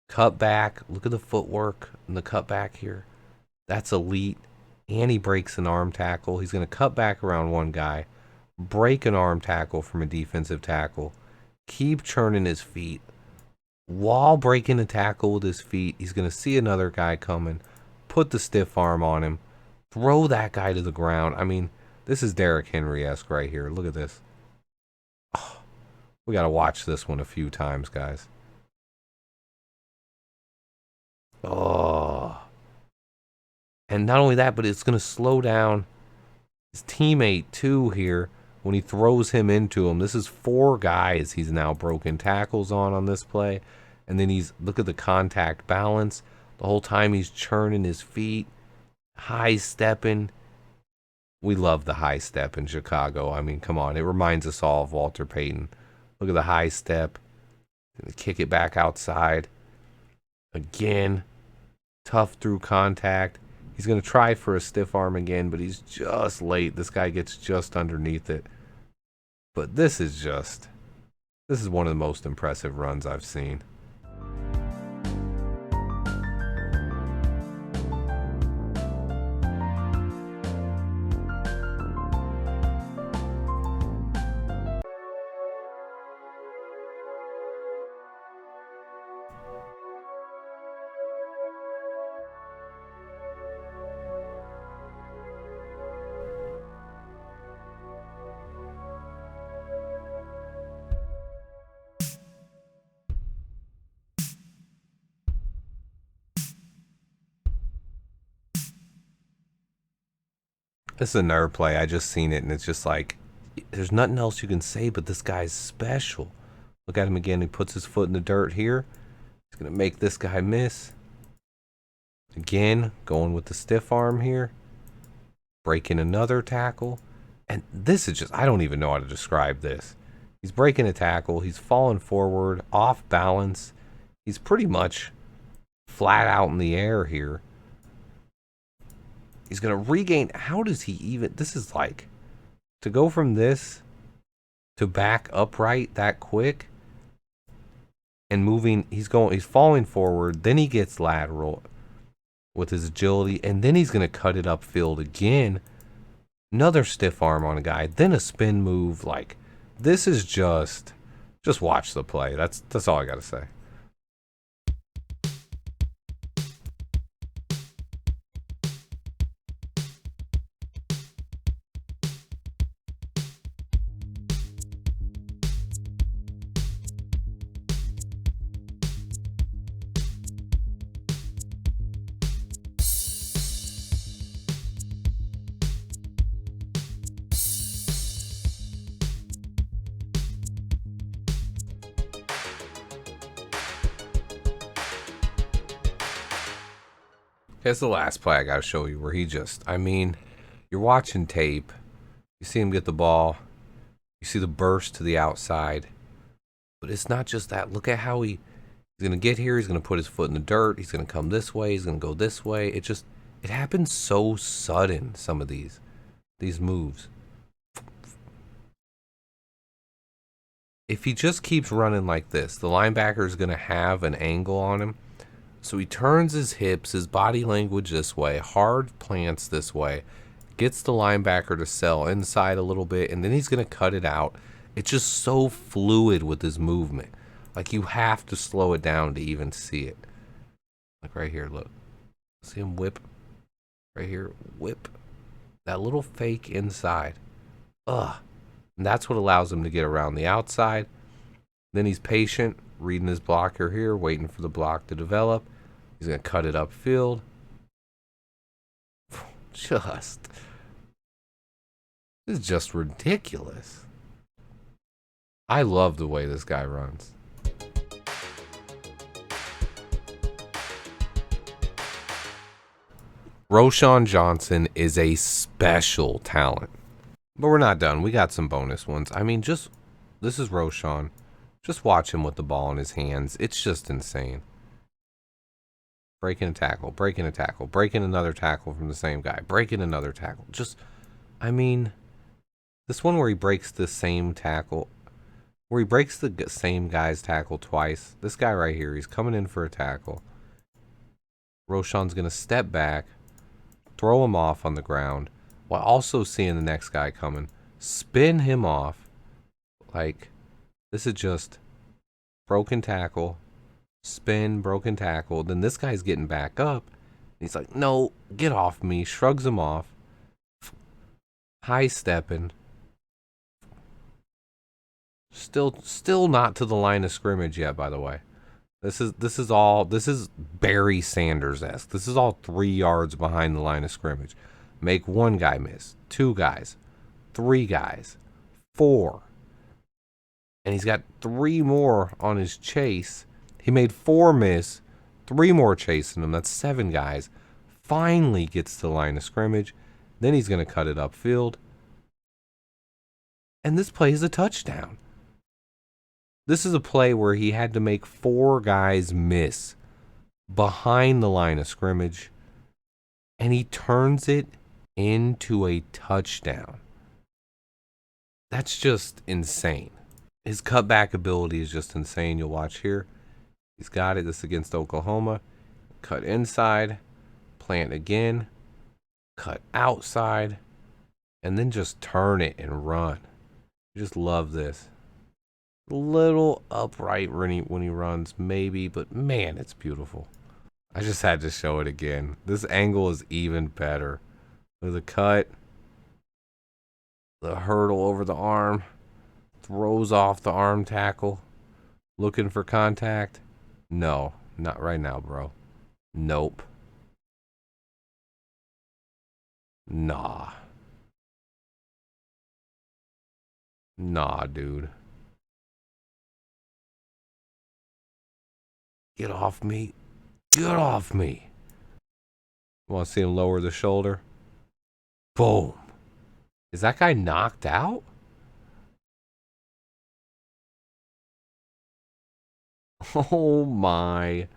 Cut back. Look at the footwork and the cut back here. That's elite. And he breaks an arm tackle. He's going to cut back around one guy. Break an arm tackle from a defensive tackle. Keep churning his feet. While breaking a tackle with his feet, he's going to see another guy coming. Put the stiff arm on him. Throw that guy to the ground. I mean, this is Derrick Henry-esque right here. Look at this. Oh, we got to watch this one a few times, guys. Oh. And not only that, but it's going to slow down his teammate too here when he throws him into him. This is 4 guys he's now broken tackles on this play. And then look at the contact balance. The whole time he's churning his feet, high stepping. We love the high step in Chicago. I mean, come on. It reminds us all of Walter Payton. Look at the high step. Kick it back outside. Again. Tough through contact. He's going to try for a stiff arm again, but he's just late. This guy gets just underneath it. But this is one of the most impressive runs I've seen. This is another play. I just seen it, and it's just like, there's nothing else you can say, but this guy's special. Look at him again. He puts his foot in the dirt here. He's going to make this guy miss. Again, going with the stiff arm here. Breaking another tackle. And this is just, I don't even know how to describe this. He's breaking a tackle. He's falling forward, off balance. He's pretty much flat out in the air here. He's going to regain. How does he even, this is like, to go from this to back upright that quick and moving, he's falling forward, then he gets lateral with his agility, and then he's going to cut it upfield again. Another stiff arm on a guy, then a spin move. Like, this is just watch the play. That's all I got to say. Here's the last play I got to show you where he just, I mean, you're watching tape. You see him get the ball. You see the burst to the outside. But it's not just that. Look at how he's going to get here. He's going to put his foot in the dirt. He's going to come this way. He's going to go this way. It happens so sudden, some of these moves. If he just keeps running like this, the linebacker is going to have an angle on him. So he turns his hips, his body language this way, hard plants this way, gets the linebacker to sell inside a little bit, and then he's going to cut it out. It's just so fluid with his movement. Like, you have to slow it down to even see it. Like right here, look. See him whip. Right here, whip. That little fake inside. Ugh. And that's what allows him to get around the outside. Then he's patient, reading his blocker here, waiting for the block to develop. He's going to cut it upfield. This is just ridiculous. I love the way this guy runs. Roschon Johnson is a special talent. But we're not done. We got some bonus ones. I mean, this is Roschon. Just watch him with the ball in his hands. It's just insane. Breaking a tackle, breaking a tackle, breaking another tackle from the same guy, breaking another tackle. I mean, this one where he breaks the same tackle, where he breaks the same guy's tackle twice. This guy right here, he's coming in for a tackle. Roschon's going to step back, throw him off on the ground, while also seeing the next guy coming, spin him off. Like, this is just broken tackle, spin, broken tackle. Then this guy's getting back up. He's like, no, get off me. Shrugs him off. High stepping. Still not to the line of scrimmage yet, by the way. This is Barry Sanders-esque. This is all 3 yards behind the line of scrimmage. Make one guy miss. 2 guys. 3 guys. 4. And he's got 3 more on his chase. He made 4 miss, 3 more chasing him. That's 7 guys. Finally gets to the line of scrimmage. Then he's going to cut it upfield. And this play is a touchdown. This is a play where he had to make 4 guys miss behind the line of scrimmage. And he turns it into a touchdown. That's just insane. His cutback ability is just insane. You'll watch here. He's got it. This is against Oklahoma. Cut inside. Plant again. Cut outside. And then just turn it and run. I just love this. A little upright when he runs, maybe. But man, it's beautiful. I just had to show it again. This angle is even better. Look at the cut. The hurdle over the arm. Throws off the arm tackle. Looking for contact. No, not right now, bro. Nope. Nah. Nah, dude. Get off me. Get off me. Want to see him lower the shoulder? Boom. Is that guy knocked out? Oh my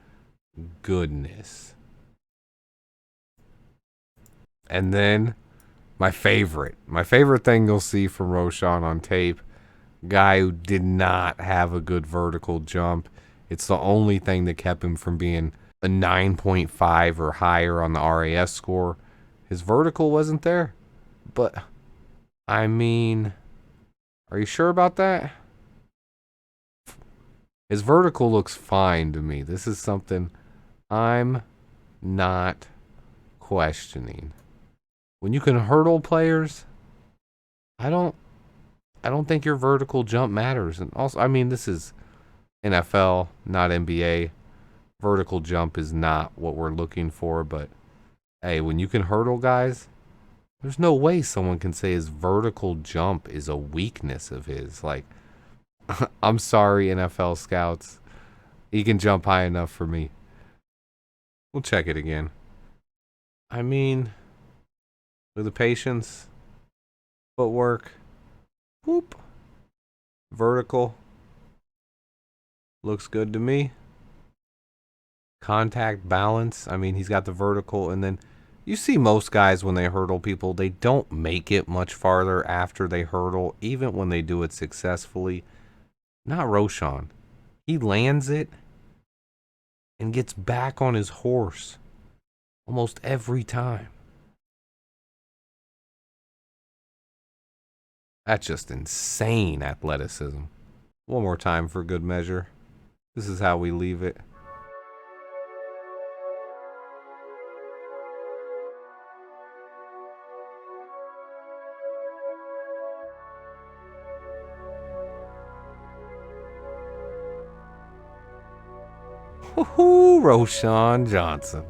goodness. And then my favorite thing you'll see from Roschon on tape, guy who did not have a good vertical jump. It's the only thing that kept him from being a 9.5 or higher on the RAS score. His vertical wasn't there. But, I mean, are you sure about that? His vertical looks fine to me. This is something I'm not questioning. When you can hurdle players, I don't think your vertical jump matters. And also, I mean, this is NFL, not NBA. Vertical jump is not what we're looking for, but hey, when you can hurdle guys, there's no way someone can say his vertical jump is a weakness of his. Like, I'm sorry, NFL scouts. He can jump high enough for me. We'll check it again. I mean, with the patience, footwork, whoop, vertical, looks good to me. Contact balance, I mean, he's got the vertical, and then you see most guys when they hurdle people, they don't make it much farther after they hurdle, even when they do it successfully. Not Roschon. He lands it and gets back on his horse almost every time. That's just insane athleticism. One more time for good measure. This is how we leave it. Woohoo, Roschon Johnson.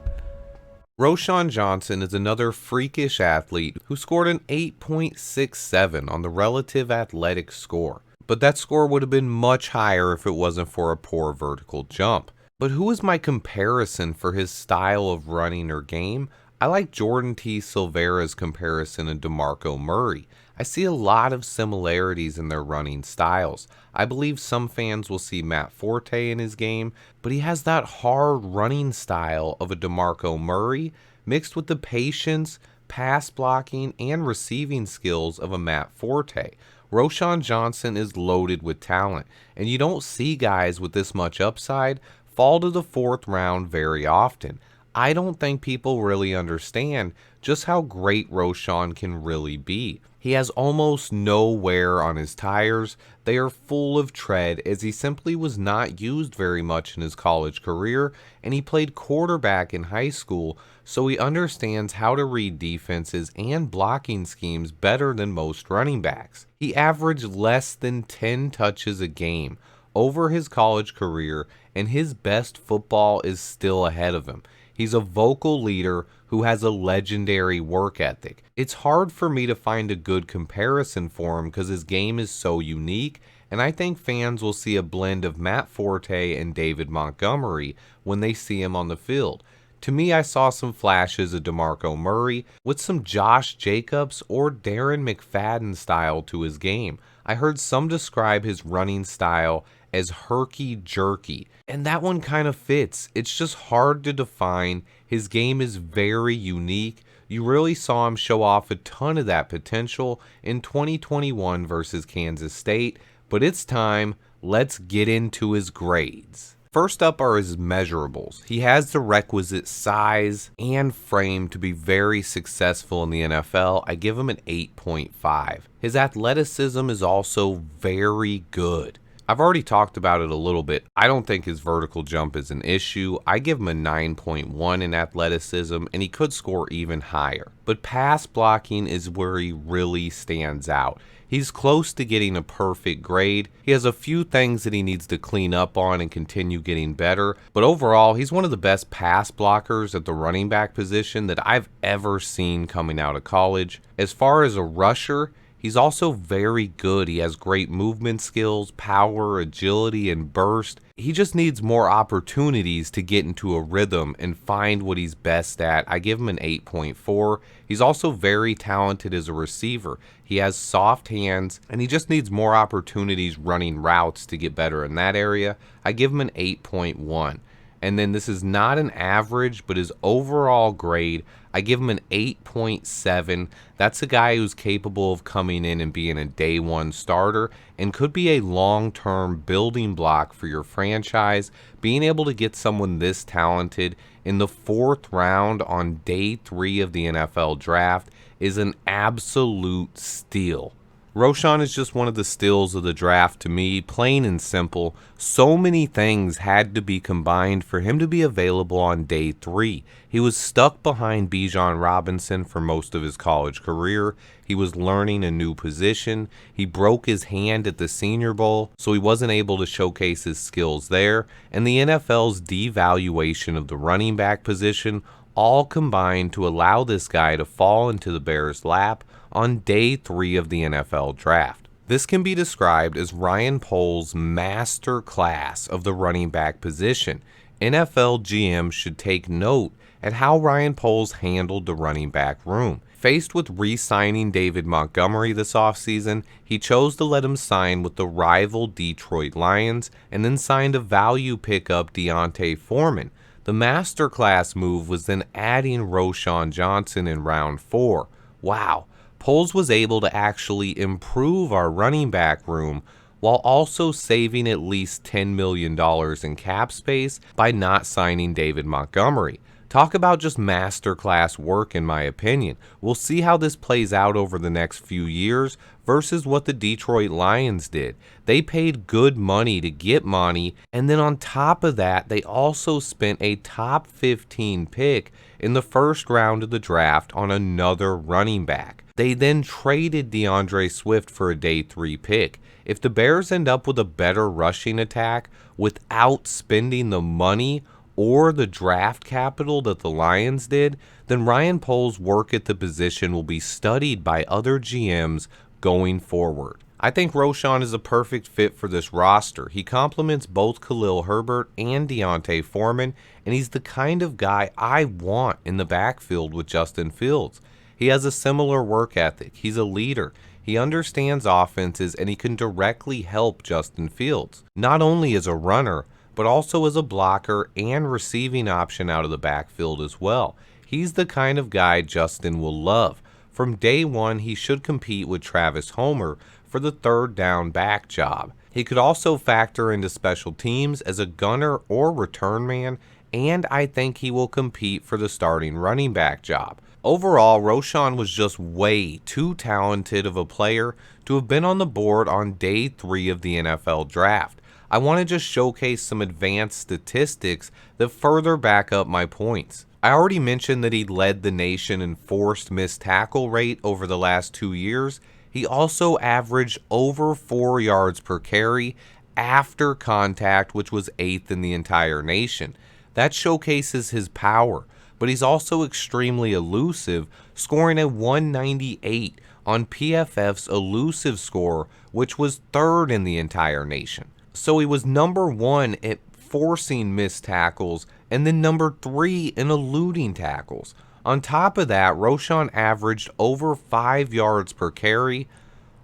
Roschon Johnson is another freakish athlete who scored an 8.67 on the relative athletic score. But that score would have been much higher if it wasn't for a poor vertical jump. But who is my comparison for his style of running or game? I like Jordan T. Silvera's comparison of DeMarco Murray. I see a lot of similarities in their running styles. I believe some fans will see Matt Forte in his game, but he has that hard running style of a DeMarco Murray mixed with the patience, pass blocking, and receiving skills of a Matt Forte. Roschon Johnson is loaded with talent, and you don't see guys with this much upside fall to the 4th round very often. I don't think people really understand just how great Roschon can really be. He has almost no wear on his tires. They are full of tread as he simply was not used very much in his college career, and he played quarterback in high school, so he understands how to read defenses and blocking schemes better than most running backs. He averaged less than 10 touches a game over his college career, and his best football is still ahead of him. He's a vocal leader who has a legendary work ethic. It's hard for me to find a good comparison for him because his game is so unique, and I think fans will see a blend of Matt Forte and David Montgomery when they see him on the field. To me, I saw some flashes of DeMarco Murray with some Josh Jacobs or Darren McFadden style to his game. I heard some describe his running style as herky-jerky, and that one kind of fits. It's just hard to define. His game is very unique. You really saw him show off a ton of that potential in 2021 versus Kansas State, but it's time. Let's get into his grades. First up are his measurables. He has the requisite size and frame to be very successful in the NFL. I give him an 8.5. His athleticism is also very good. I've already talked about it a little bit. I don't think his vertical jump is an issue. I give him a 9.1 in athleticism, and he could score even higher. But pass blocking is where he really stands out. He's close to getting a perfect grade. He has a few things that he needs to clean up on and continue getting better, but overall, he's one of the best pass blockers at the running back position that I've ever seen coming out of college. As far as a rusher, He's also very good. He has great movement skills, power, agility, and burst. He just needs more opportunities to get into a rhythm and find what he's best at. I give him an 8.4. He's also very talented as a receiver. He has soft hands, and he just needs more opportunities running routes to get better in that area. I give him an 8.1. And then this is not an average, but his overall grade, I give him an 8.7. That's a guy who's capable of coming in and being a day one starter and could be a long-term building block for your franchise. Being able to get someone this talented in the 4th round on day 3 of the NFL draft is an absolute steal. Roschon is just one of the steals of the draft to me, plain and simple. So many things had to be combined for him to be available on day 3. He was stuck behind Bijan Robinson for most of his college career. He was learning a new position. He broke his hand at the Senior Bowl, so he wasn't able to showcase his skills there. And the NFL's devaluation of the running back position all combined to allow this guy to fall into the Bears' lap on day 3 of the NFL draft. This can be described as Ryan Poles' master class of the running back position. NFL GMs should take note at how Ryan Poles handled the running back room. Faced with re-signing David Montgomery this offseason, he chose to let him sign with the rival Detroit Lions and then signed a value pickup Deontay Foreman. The masterclass move was then adding Roschon Johnson in round 4. Wow, Poles was able to actually improve our running back room while also saving at least $10 million in cap space by not signing David Montgomery. Talk about just masterclass work, in my opinion. We'll see how this plays out over the next few years versus what the Detroit Lions did. They paid good money to get Monty, and then on top of that, they also spent a top 15 pick in the 1st round of the draft on another running back. They then traded DeAndre Swift for a day 3 pick. If the Bears end up with a better rushing attack without spending the money or the draft capital that the Lions did, then Ryan Poles' work at the position will be studied by other GMs going forward. I think Roschon is a perfect fit for this roster. He complements both Khalil Herbert and Deontay Foreman, and he's the kind of guy I want in the backfield with Justin Fields. He has a similar work ethic. He's a leader. He understands offenses, and he can directly help Justin Fields, not only as a runner, but also as a blocker and receiving option out of the backfield as well. He's the kind of guy Justin will love. From day 1, he should compete with Travis Homer for the 3rd down back job. He could also factor into special teams as a gunner or return man, and I think he will compete for the starting running back job. Overall, Roschon was just way too talented of a player to have been on the board on day 3 of the NFL draft. I want to just showcase some advanced statistics that further back up my points. I already mentioned that he led the nation in forced missed tackle rate over the last 2 years. He also averaged over 4 yards per carry after contact, which was 8th in the entire nation. That showcases his power, but he's also extremely elusive, scoring a 198 on PFF's elusive score, which was 3rd in the entire nation. So he was number 1 at forcing missed tackles and then number 3 in eluding tackles. On top of that, Roschon averaged over 5 yards per carry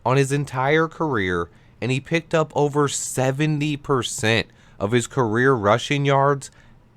on his entire career, and he picked up over 70% of his career rushing yards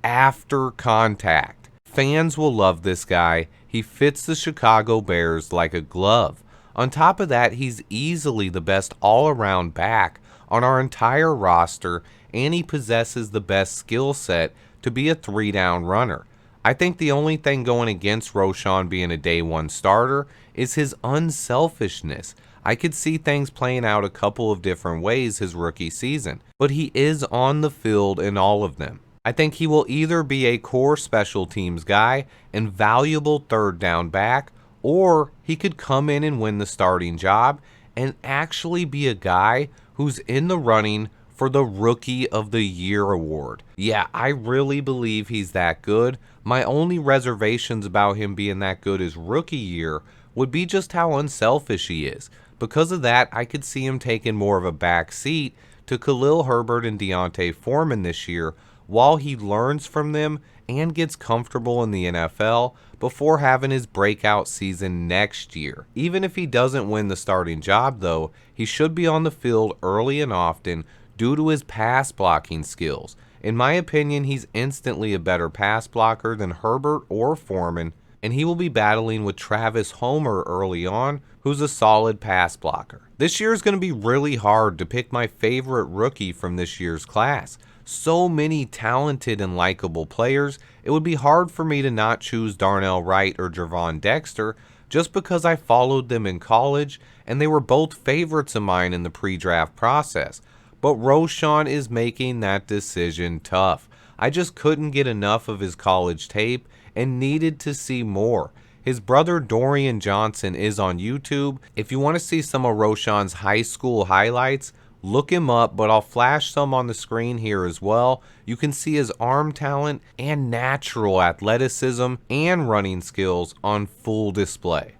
after contact. Fans will love this guy. He fits the Chicago Bears like a glove. On top of that, he's easily the best all-around back on our entire roster, and he possesses the best skill set to be a 3-down runner. I think the only thing going against Roschon being a day 1 starter is his unselfishness. I could see things playing out a couple of different ways his rookie season, but he is on the field in all of them. I think he will either be a core special teams guy and valuable 3rd down back, or he could come in and win the starting job and actually be a guy who's in the running for the Rookie of the Year award. Yeah, I really believe he's that good. My only reservations about him being that good his rookie year would be just how unselfish he is. Because of that, I could see him taking more of a back seat to Khalil Herbert and Deontay Foreman this year while he learns from them and gets comfortable in the NFL before having his breakout season next year. Even if he doesn't win the starting job though, he should be on the field early and often due to his pass blocking skills. In my opinion, he's instantly a better pass blocker than Herbert or Foreman, and he will be battling with Travis Homer early on, who's a solid pass blocker. This year is going to be really hard to pick my favorite rookie from this year's class. So many talented and likable players, it would be hard for me to not choose Darnell Wright or Gervon Dexter just because I followed them in college and they were both favorites of mine in the pre-draft process. But Roschon is making that decision tough. I just couldn't get enough of his college tape and needed to see more. His brother Dorian Johnson is on YouTube. If you want to see some of Roschon's high school highlights, look him up, but I'll flash some on the screen here as well. You can see his arm talent and natural athleticism and running skills on full display.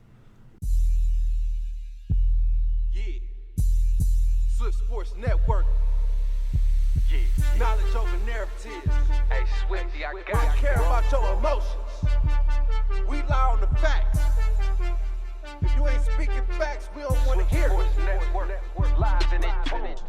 Yeah. Swift Sports Network. Yeah. Knowledge over narratives. Hey, Swifty, I got you. We don't care about your emotions. We lie on the facts. If you ain't speaking facts, we don't want to hear it. Network, live in it.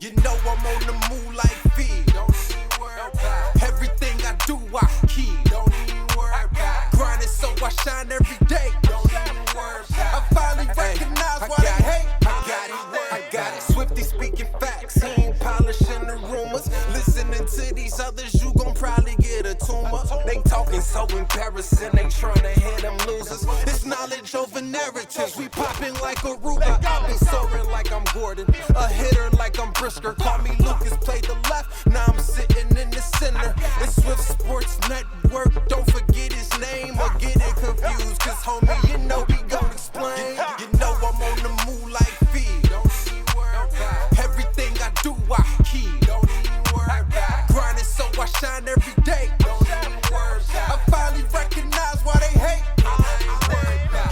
You know I'm on the move like feed. Don't even worry about it. Everything I do, I keep. Don't even worry about it. Grinding so I shine every day. Don't even worry about it. I finally recognize why they hate. I got it. Swifty speaking facts. He ain't polishing the rumors. Listening to these others, you gon' probably get a tumor. They talking so embarrassing, they tryna hit them losers. It's knowledge over narratives. We popping like a Ruger. I've been soaring like I'm Gordon, a hitter like I'm Brisker. Call me Lucas, play the left. Now I'm sitting in the center. It's Swift Sports Network. Don't forget his name or get it confused. Cause homie, you know we gon' explain. You know I'm on the move like feed. Don't even worry about it. Everything I do, I keep. Don't even worry about it. Grinding so I shine every day. Don't even worry about it. I finally recognize why they hate.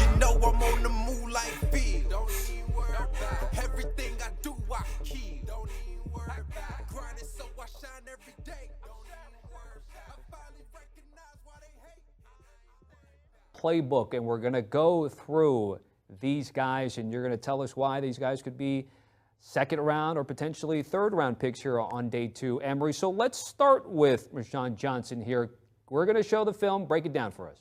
You know I'm on the move like feed. Don't even worry about it. Everything I do, I keep. Don't even worry about it. Grinding so I shine every day. Don't even worry about it. I finally recognize why they hate. Playbook, and we're going to go through these guys, and you're going to tell us why these guys could be second round or potentially third round picks here on day two. Emery, so let's start with Roschon Johnson here. We're going to show the film. Break it down for us.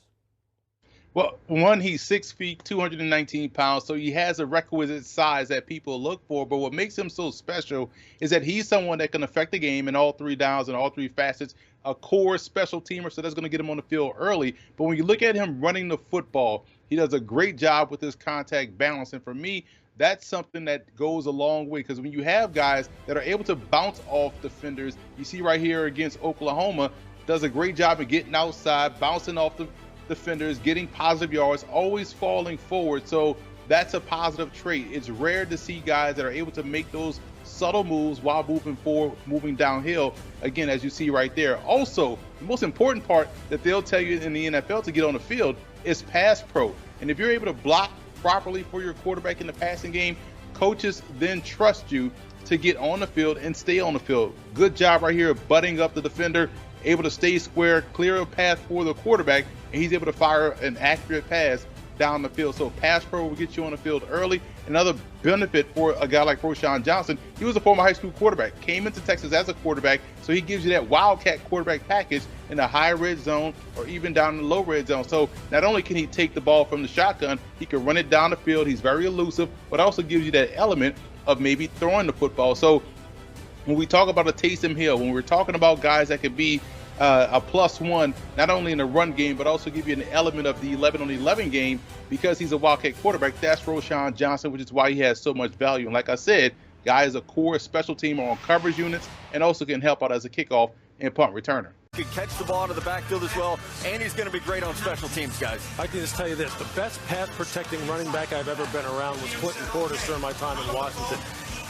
Well, one, he's 6 feet, 219 pounds, so he has a requisite size that people look for. But what makes him so special is that he's someone that can affect the game in all three downs and all three facets. A core special teamer, so that's going to get him on the field early. But when you look at him running the football, he does a great job with his contact balance. And for me, that's something that goes a long way, because when you have guys that are able to bounce off defenders, you see right here against Oklahoma, does a great job of getting outside, bouncing off the defenders, getting positive yards, always falling forward. So that's a positive trait. It's rare to see guys that are able to make those subtle moves while moving forward, moving downhill, again, as you see right there. Also, the most important part that they'll tell you in the NFL to get on the field is pass pro. And if you're able to block properly for your quarterback in the passing game, coaches then trust you to get on the field and stay on the field. Good job right here, butting up the defender, able to stay square, clear a path for the quarterback, and he's able to fire an accurate pass down the field. So pass pro will get you on the field early. Another benefit for a guy like Roschon Johnson, he was a former high school quarterback, came into Texas as a quarterback, so he gives you that wildcat quarterback package in the high red zone or even down in the low red zone. So not only can he take the ball from the shotgun, he can run it down the field. He's very elusive, but also gives you that element of maybe throwing the football. So when we talk about a Taysom Hill, when we're talking about guys that could be a +1, not only in the run game, but also give you an element of the 11-on-11 game, because he's a wildcat quarterback, that's Roschon Johnson, which is why he has so much value. And like I said, guy is a core special teamer on coverage units and also can help out as a kickoff and punt returner. He can catch the ball to the backfield as well, and he's going to be great on special teams, guys. I can just tell you this, the best pass-protecting running back I've ever been around was Clinton Portis during my time in Washington.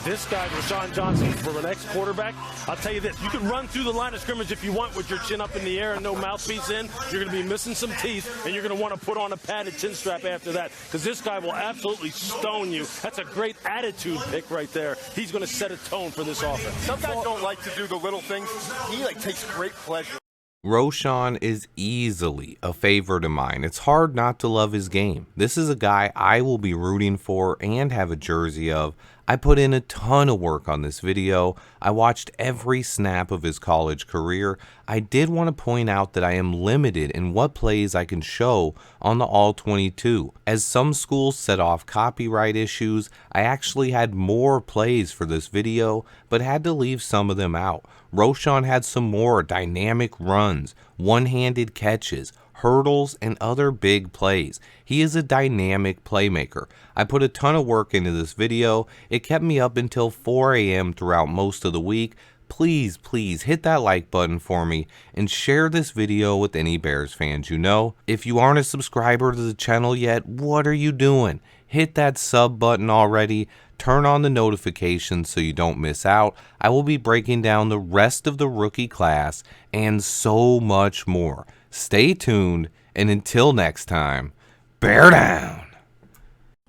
This guy, Roschon Johnson, for an ex-quarterback, I'll tell you this, you can run through the line of scrimmage if you want with your chin up in the air and no mouthpiece in. You're going to be missing some teeth, and you're going to want to put on a padded chin strap after that, because this guy will absolutely stone you. That's a great attitude pick right there. He's going to set a tone for this offense. Some guys don't like to do the little things. He takes great pleasure. Roschon is easily a favorite of mine. It's hard not to love his game. This is a guy I will be rooting for and have a jersey of. I put in a ton of work on this video. I watched every snap of his college career. I did want to point out that I am limited in what plays I can show on the ALL-22. As some schools set off copyright issues, I actually had more plays for this video, but had to leave some of them out. Roschon had some more dynamic runs, one-handed catches, hurdles, and other big plays. He is a dynamic playmaker. I put a ton of work into this video. It kept me up until 4 a.m. throughout most of the week. Please hit that like button for me and share this video with any Bears fans you know. If you aren't a subscriber to the channel yet, what are you doing? Hit that sub button already. Turn on the notifications so you don't miss out. I will be breaking down the rest of the rookie class and so much more. Stay tuned, and until next time, bear down.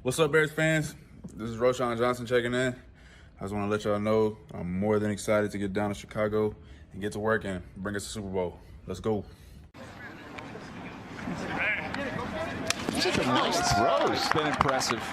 What's up, Bears fans? This is Roschon Johnson checking in. I just want to let y'all know I'm more than excited to get down to Chicago and get to work and bring us a Super Bowl. Let's go. Such a nice throw. It's been impressive.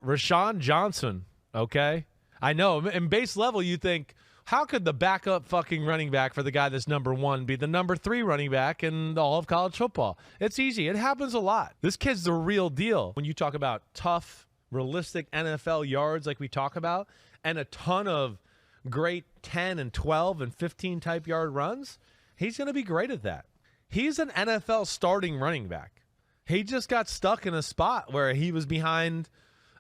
Roschon Johnson, okay? I know, in base level, you think, how could the backup fucking running back for the guy that's number 1 be the number 3 running back in all of college football? It's easy. It happens a lot. This kid's the real deal. When you talk about tough, realistic NFL yards like we talk about, and a ton of great 10 and 12 and 15 type yard runs, he's going to be great at that. He's an NFL starting running back. He just got stuck in a spot where he was behind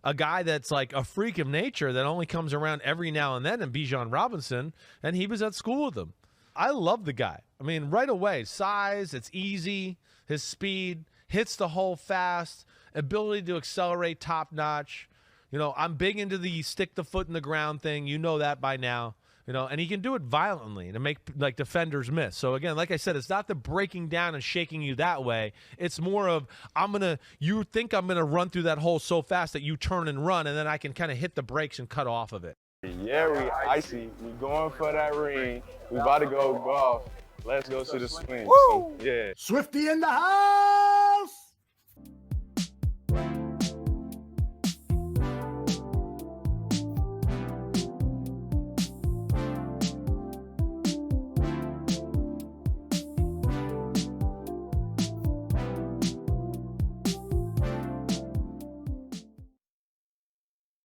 a guy that's like a freak of nature that only comes around every now and then, and Bijan Robinson, and he was at school with him. I love the guy. I mean, right away, size, it's easy, his speed, hits the hole fast, ability to accelerate top-notch. You know, I'm big into the stick the foot in the ground thing. You know that by now. You know, and he can do it violently to make like defenders miss. So again, like I said, it's not the breaking down and shaking you that way. It's more of you think I'm gonna run through that hole so fast that you turn and run, and then I can kind of hit the brakes and cut off of it. Yeah, we icy. We going for that ring. We about to go golf. Let's go to the swing. So, yeah. Swifty in the house.